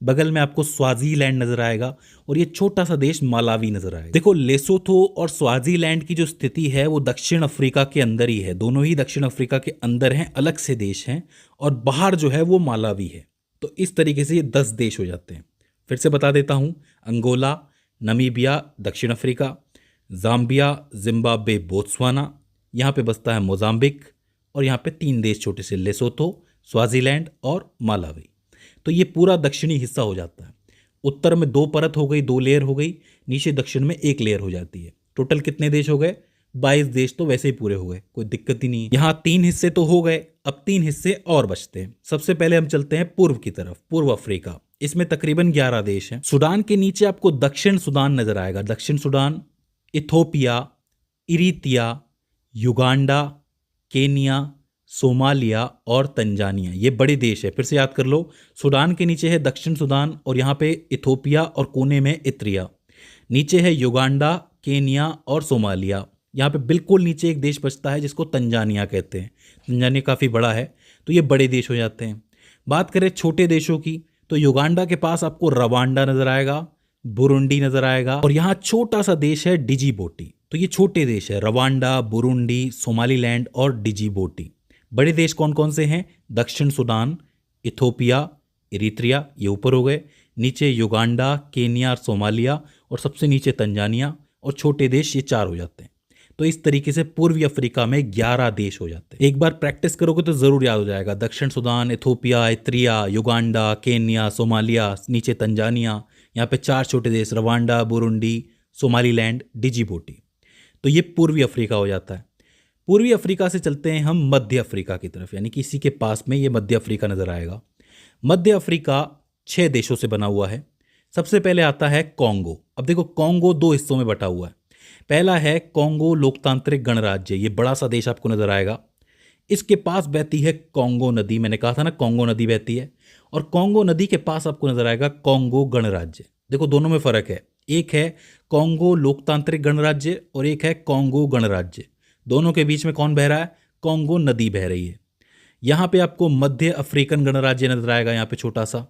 बगल में आपको स्वाजीलैंड नजर आएगा, और ये छोटा सा देश मालावी नजर आएगा। देखो, लेसोथो और स्वाजीलैंड की जो स्थिति है वो दक्षिण अफ्रीका के अंदर ही है, दोनों ही दक्षिण अफ्रीका के अंदर हैं, अलग से देश हैं, और बाहर जो है वो मालावी है। तो इस तरीके से ये 10 देश हो जाते हैं। फिर से बता देता हूँ, अंगोला, नमीबिया, दक्षिण अफ्रीका, जाम्बिया, जिम्बाब्वे, बोत्सवाना, यहाँ पे बसता है मोजाम्बिक, और यहाँ पे 3 देश छोटे से, लेसोथो, स्वाजीलैंड और मालावी। तो ये पूरा दक्षिणी हिस्सा हो जाता है। उत्तर में 2 परत हो गई, 2 लेयर हो गई, नीचे दक्षिण में 1 लेयर हो जाती है। टोटल कितने देश हो गए? 22 देश तो वैसे ही पूरे हो गए, कोई दिक्कत ही नहीं है। यहाँ 3 हिस्से तो हो गए, अब 3 हिस्से और बचते हैं। सबसे पहले हम चलते हैं पूर्व की तरफ, पूर्व अफ्रीका। इसमें तकरीबन 11 देश हैं। सूडान के नीचे आपको दक्षिण सूडान नजर आएगा, दक्षिण Sudan, Ethiopia, Eritrea, Uganda, Kenya, Somalia और तंजानिया, ये बड़े देश है। फिर से याद कर लो, सूडान के नीचे है दक्षिण सूडान, और यहाँ पे इथोपिया, और कोने में इरित्रिया। नीचे है युगांडा, केनिया और सोमालिया। यहाँ पे बिल्कुल नीचे एक देश बचता है जिसको तंजानिया कहते हैं। तंजानिया काफ़ी बड़ा है, तो ये बड़े देश हो जाते हैं। बात करें छोटे देशों की, तो युगांडा के पास आपको रवांडा नजर आएगा, बुरुंडी नजर आएगा, और यहाँ छोटा सा देश है डिजिबोटी। तो ये छोटे देश है, रवांडा, बुरुंडी, सोमालीलैंड और डिजिबोटी। बड़े देश कौन कौन से हैं? दक्षिण सूडान, इथोपिया, इरित्रिया, ये ऊपर हो गए। नीचे युगांडा, केनिया और सोमालिया, और सबसे नीचे तंजानिया, और छोटे देश ये 4 हो जाते हैं। तो इस तरीके से पूर्वी अफ्रीका में 11 देश हो जाते हैं। एक बार प्रैक्टिस करोगे तो जरूर याद हो जाएगा। दक्षिण Sudan, Ethiopia, Eritrea, Uganda, Kenya, Somalia, नीचे तंजानिया, यहाँ पे 4 छोटे देश, रवांडा, बुरुंडी, सोमालीलैंड, डिजिबोटी। तो ये पूर्वी अफ्रीका हो जाता है। पूर्वी अफ्रीका से चलते हैं हम मध्य अफ्रीका की तरफ, यानी कि इसी के पास में ये मध्य अफ्रीका नजर आएगा। मध्य अफ्रीका 6 देशों से बना हुआ है। सबसे पहले आता है कॉन्गो। अब देखो, कॉन्गो 2 हिस्सों में बटा हुआ है। पहला है कॉन्गो लोकतांत्रिक गणराज्य, ये बड़ा सा देश आपको नजर आएगा। इसके पास बहती है कॉन्गो नदी, मैंने कहा था ना कॉन्गो नदी बहती है, और कॉन्गो नदी के पास आपको नजर आएगा कॉन्गो गणराज्य। देखो, दोनों में फर्क है, एक है कॉन्गो लोकतांत्रिक गणराज्य और एक है कॉन्गो गणराज्य। दोनों के बीच में कौन बह रहा है? कॉन्गो नदी बह रही है। यहाँ पे आपको मध्य अफ्रीकन गणराज्य नजर आएगा, यहाँ पे छोटा सा,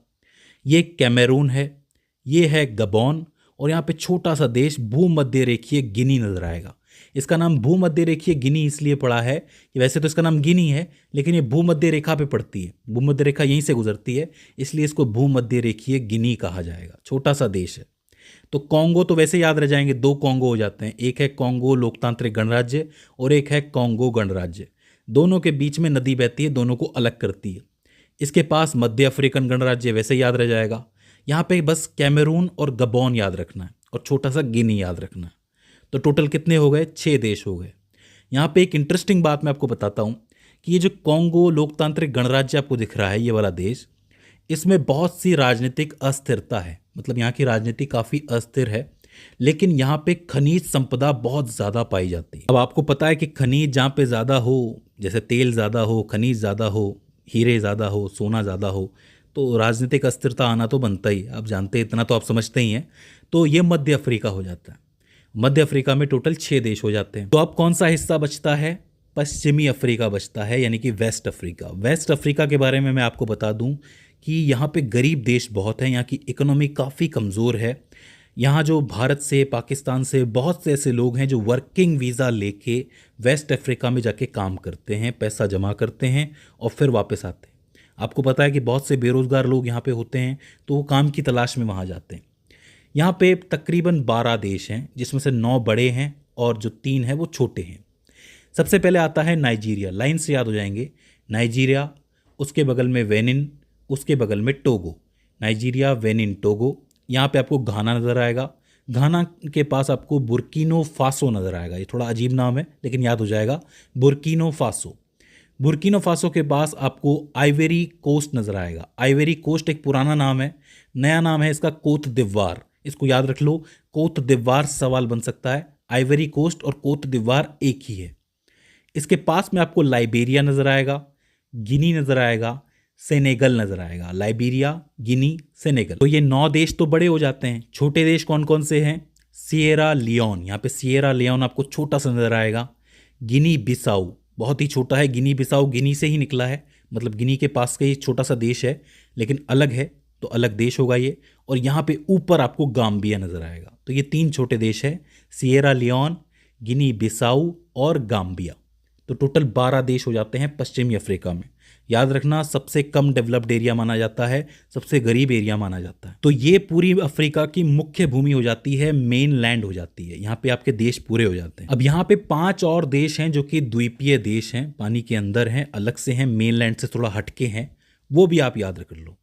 ये कैमरून है, ये है गबोन, और यहाँ पे छोटा सा देश भूमध्य रेखीय गिनी नजर आएगा। इसका नाम भूमध्य रेखीय गिनी इसलिए पड़ा है कि वैसे तो इसका नाम गिनी है, लेकिन ये भूमध्य रेखा पे पड़ती है, भूमध्य रेखा यहीं से गुजरती है, इसलिए इसको भूमध्य रेखीय गिनी कहा जाएगा। छोटा सा देश है। तो कॉन्गो तो वैसे याद रह जाएंगे, 2 कॉन्गो हो जाते हैं, एक है कॉन्गो लोकतांत्रिक गणराज्य और एक है कॉन्गो गणराज्य। दोनों के बीच में नदी बहती है, दोनों को अलग करती है। इसके पास मध्य अफ्रीकन गणराज्य वैसे याद रह जाएगा। यहाँ पे बस कैमरून और गबोन याद रखना है, और छोटा सा गिनी याद रखना है। तो टोटल कितने हो गए? 6 देश हो गए। यहाँ पे एक इंटरेस्टिंग बात मैं आपको बताता हूँ कि ये जो कॉन्गो लोकतांत्रिक गणराज्य आपको दिख रहा है, ये वाला देश, इसमें बहुत सी राजनीतिक अस्थिरता है। मतलब यहाँ की राजनीति काफ़ी अस्थिर है। लेकिन यहाँ पे खनिज संपदा बहुत ज़्यादा पाई जाती है। अब आपको पता है कि खनिज जहाँ पे ज़्यादा हो, जैसे तेल ज़्यादा हो, खनिज ज़्यादा हो, हीरे ज़्यादा हो, सोना ज़्यादा हो, तो राजनीतिक अस्थिरता आना तो बनता ही। आप जानते हैं, इतना तो आप समझते ही हैं। तो ये मध्य अफ्रीका हो जाता है। मध्य अफ्रीका में टोटल 6 देश हो जाते हैं। तो अब कौन सा हिस्सा बचता है? पश्चिमी अफ्रीका बचता है, यानी कि वेस्ट अफ्रीका। वेस्ट अफ्रीका के बारे में मैं आपको बता दूं कि यहाँ पे गरीब देश बहुत हैं, यहाँ की इकोनॉमी काफ़ी कमज़ोर है। यहाँ जो भारत से, पाकिस्तान से बहुत से ऐसे लोग हैं जो वर्किंग वीज़ा लेके वेस्ट अफ्रीका में जाके काम करते हैं, पैसा जमा करते हैं और फिर वापस आते हैं। आपको पता है कि बहुत से बेरोज़गार लोग यहाँ पे होते हैं, तो वो काम की तलाश में वहाँ जाते हैं। यहाँ पे तकरीबन 12 देश हैं, जिसमें से 9 बड़े हैं और जो 3 हैं वो छोटे हैं। सबसे पहले आता है नाइजीरिया। लाइन से याद हो जाएंगे, नाइजीरिया, उसके बगल में वेनिन, उसके बगल में टोगो। Nigeria, वेनिन, Togo. यहाँ पे आपको घाना नज़र आएगा। घाना के पास आपको बुर्किनो फासो नज़र आएगा। ये थोड़ा अजीब नाम है लेकिन याद हो जाएगा, बुर्किनो फासो। बुर्किनो फासो के पास आपको आइवरी कोस्ट नज़र आएगा। आइवरी कोस्ट एक पुराना नाम है, नया नाम है इसका कोत दिवार। इसको याद रख लो, कोत दिवार सवाल बन सकता है। आइवरी कोस्ट और कोत दिवार एक ही है। इसके पास में आपको लाइबेरिया नज़र आएगा, गिनी नज़र आएगा, सेनेगल नज़र आएगा। लाइबेरिया, गिनी, सेनेगल। तो ये 9 देश तो बड़े हो जाते हैं। छोटे देश कौन कौन से हैं? Sierra Leone. यहाँ पे सिएरा लियोन आपको छोटा सा नज़र आएगा। गिनी बिसाऊ बहुत ही छोटा है। गिनी बिसाऊ गिनी से ही निकला है, मतलब गिनी के पास का ही छोटा सा देश है, लेकिन अलग है तो अलग देश होगा ये। और यहाँ पे ऊपर आपको गाम्बिया नज़र आएगा। तो ये 3 छोटे देश हैं, सिएरा लियोन, गिनी बिसाऊ और गाम्बिया। तो टोटल 12 देश हो जाते हैं पश्चिमी अफ्रीका में। याद रखना, सबसे कम डेवलप्ड एरिया माना जाता है, सबसे गरीब एरिया माना जाता है। तो ये पूरी अफ्रीका की मुख्य भूमि हो जाती है, मेन लैंड हो जाती है। यहाँ पे आपके देश पूरे हो जाते हैं। अब यहाँ पे 5 और देश हैं जो कि द्वीपीय देश हैं, पानी के अंदर हैं, अलग से हैं, मेन लैंड से थोड़ा हटके हैं। वो भी आप याद रख लो।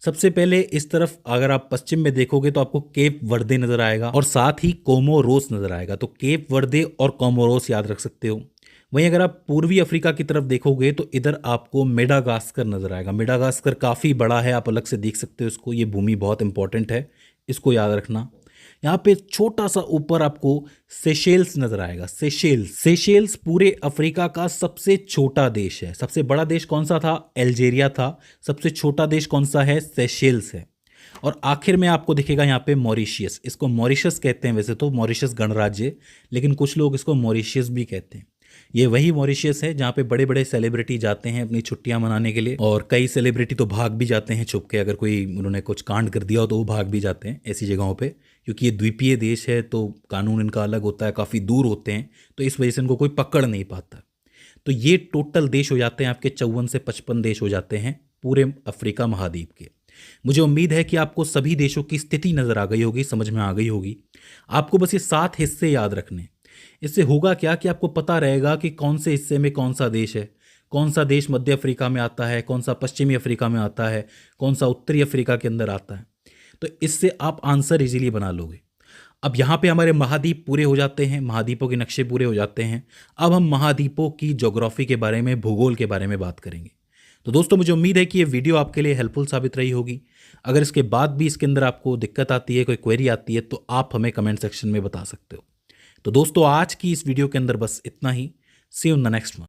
सबसे पहले इस तरफ अगर आप पश्चिम में देखोगे तो आपको केप वर्दे नजर आएगा और साथ ही कोमोरोस नजर आएगा। तो केप वर्दे और कोमोरोस याद रख सकते हो। वहीं अगर आप पूर्वी अफ्रीका की तरफ देखोगे तो इधर आपको मेडागास्कर नजर आएगा। मेडागास्कर काफ़ी बड़ा है, आप अलग से देख सकते हो इसको। ये भूमि बहुत इंपॉर्टेंट है, इसको याद रखना। यहाँ पे छोटा सा ऊपर आपको सेशेल्स नजर आएगा। सेशेल्स पूरे अफ्रीका का सबसे छोटा देश है। सबसे बड़ा देश कौन सा था? अल्जीरिया था। सबसे छोटा देश कौन सा है? सेशेल्स है। और आखिर में आपको दिखेगा यहाँ पे मॉरिशियस। इसको मॉरिशस कहते हैं, वैसे तो मॉरिशस गणराज्य, लेकिन कुछ लोग इसको मॉरिशियस भी कहते हैं। ये वही मॉरिशियस है जहाँ पे बड़े बड़े सेलिब्रिटी जाते हैं अपनी छुट्टियां मनाने के लिए, और कई सेलिब्रिटी तो भाग भी जाते हैं छुप के। अगर कोई उन्होंने कुछ कांड कर दिया हो तो वो भाग भी जाते हैं ऐसी जगहों पे, क्योंकि ये द्वीपीय देश है तो कानून इनका अलग होता है, काफ़ी दूर होते हैं, तो इस वजह से इनको कोई पकड़ नहीं पाता। तो ये टोटल देश हो जाते हैं आपके 54 से 55 देश हो जाते हैं पूरे अफ्रीका महाद्वीप के। मुझे उम्मीद है कि आपको सभी देशों की स्थिति नज़र आ गई होगी, समझ में आ गई होगी। आपको बस ये 7 हिस्से याद रखने। इससे होगा क्या कि आपको पता रहेगा कि कौन से हिस्से में कौन सा देश है, कौन सा देश मध्य अफ्रीका में आता है, कौन सा पश्चिमी अफ्रीका में आता है, कौन सा उत्तरी अफ्रीका के अंदर आता है। तो इससे आप आंसर इजीली बना लोगे। अब यहाँ पे हमारे महाद्वीप पूरे हो जाते हैं, महाद्वीपों के नक्शे पूरे हो जाते हैं। अब हम महाद्वीपों की ज्योग्राफी के बारे में, भूगोल के बारे में बात करेंगे। तो दोस्तों, मुझे उम्मीद है कि ये वीडियो आपके लिए हेल्पफुल साबित रही होगी। अगर इसके बाद भी इसके अंदर आपको दिक्कत आती है, कोई क्वेरी आती है, तो आप हमें कमेंट सेक्शन में बता सकते हो। तो दोस्तों, आज की इस वीडियो के अंदर बस इतना ही। See you in the next one.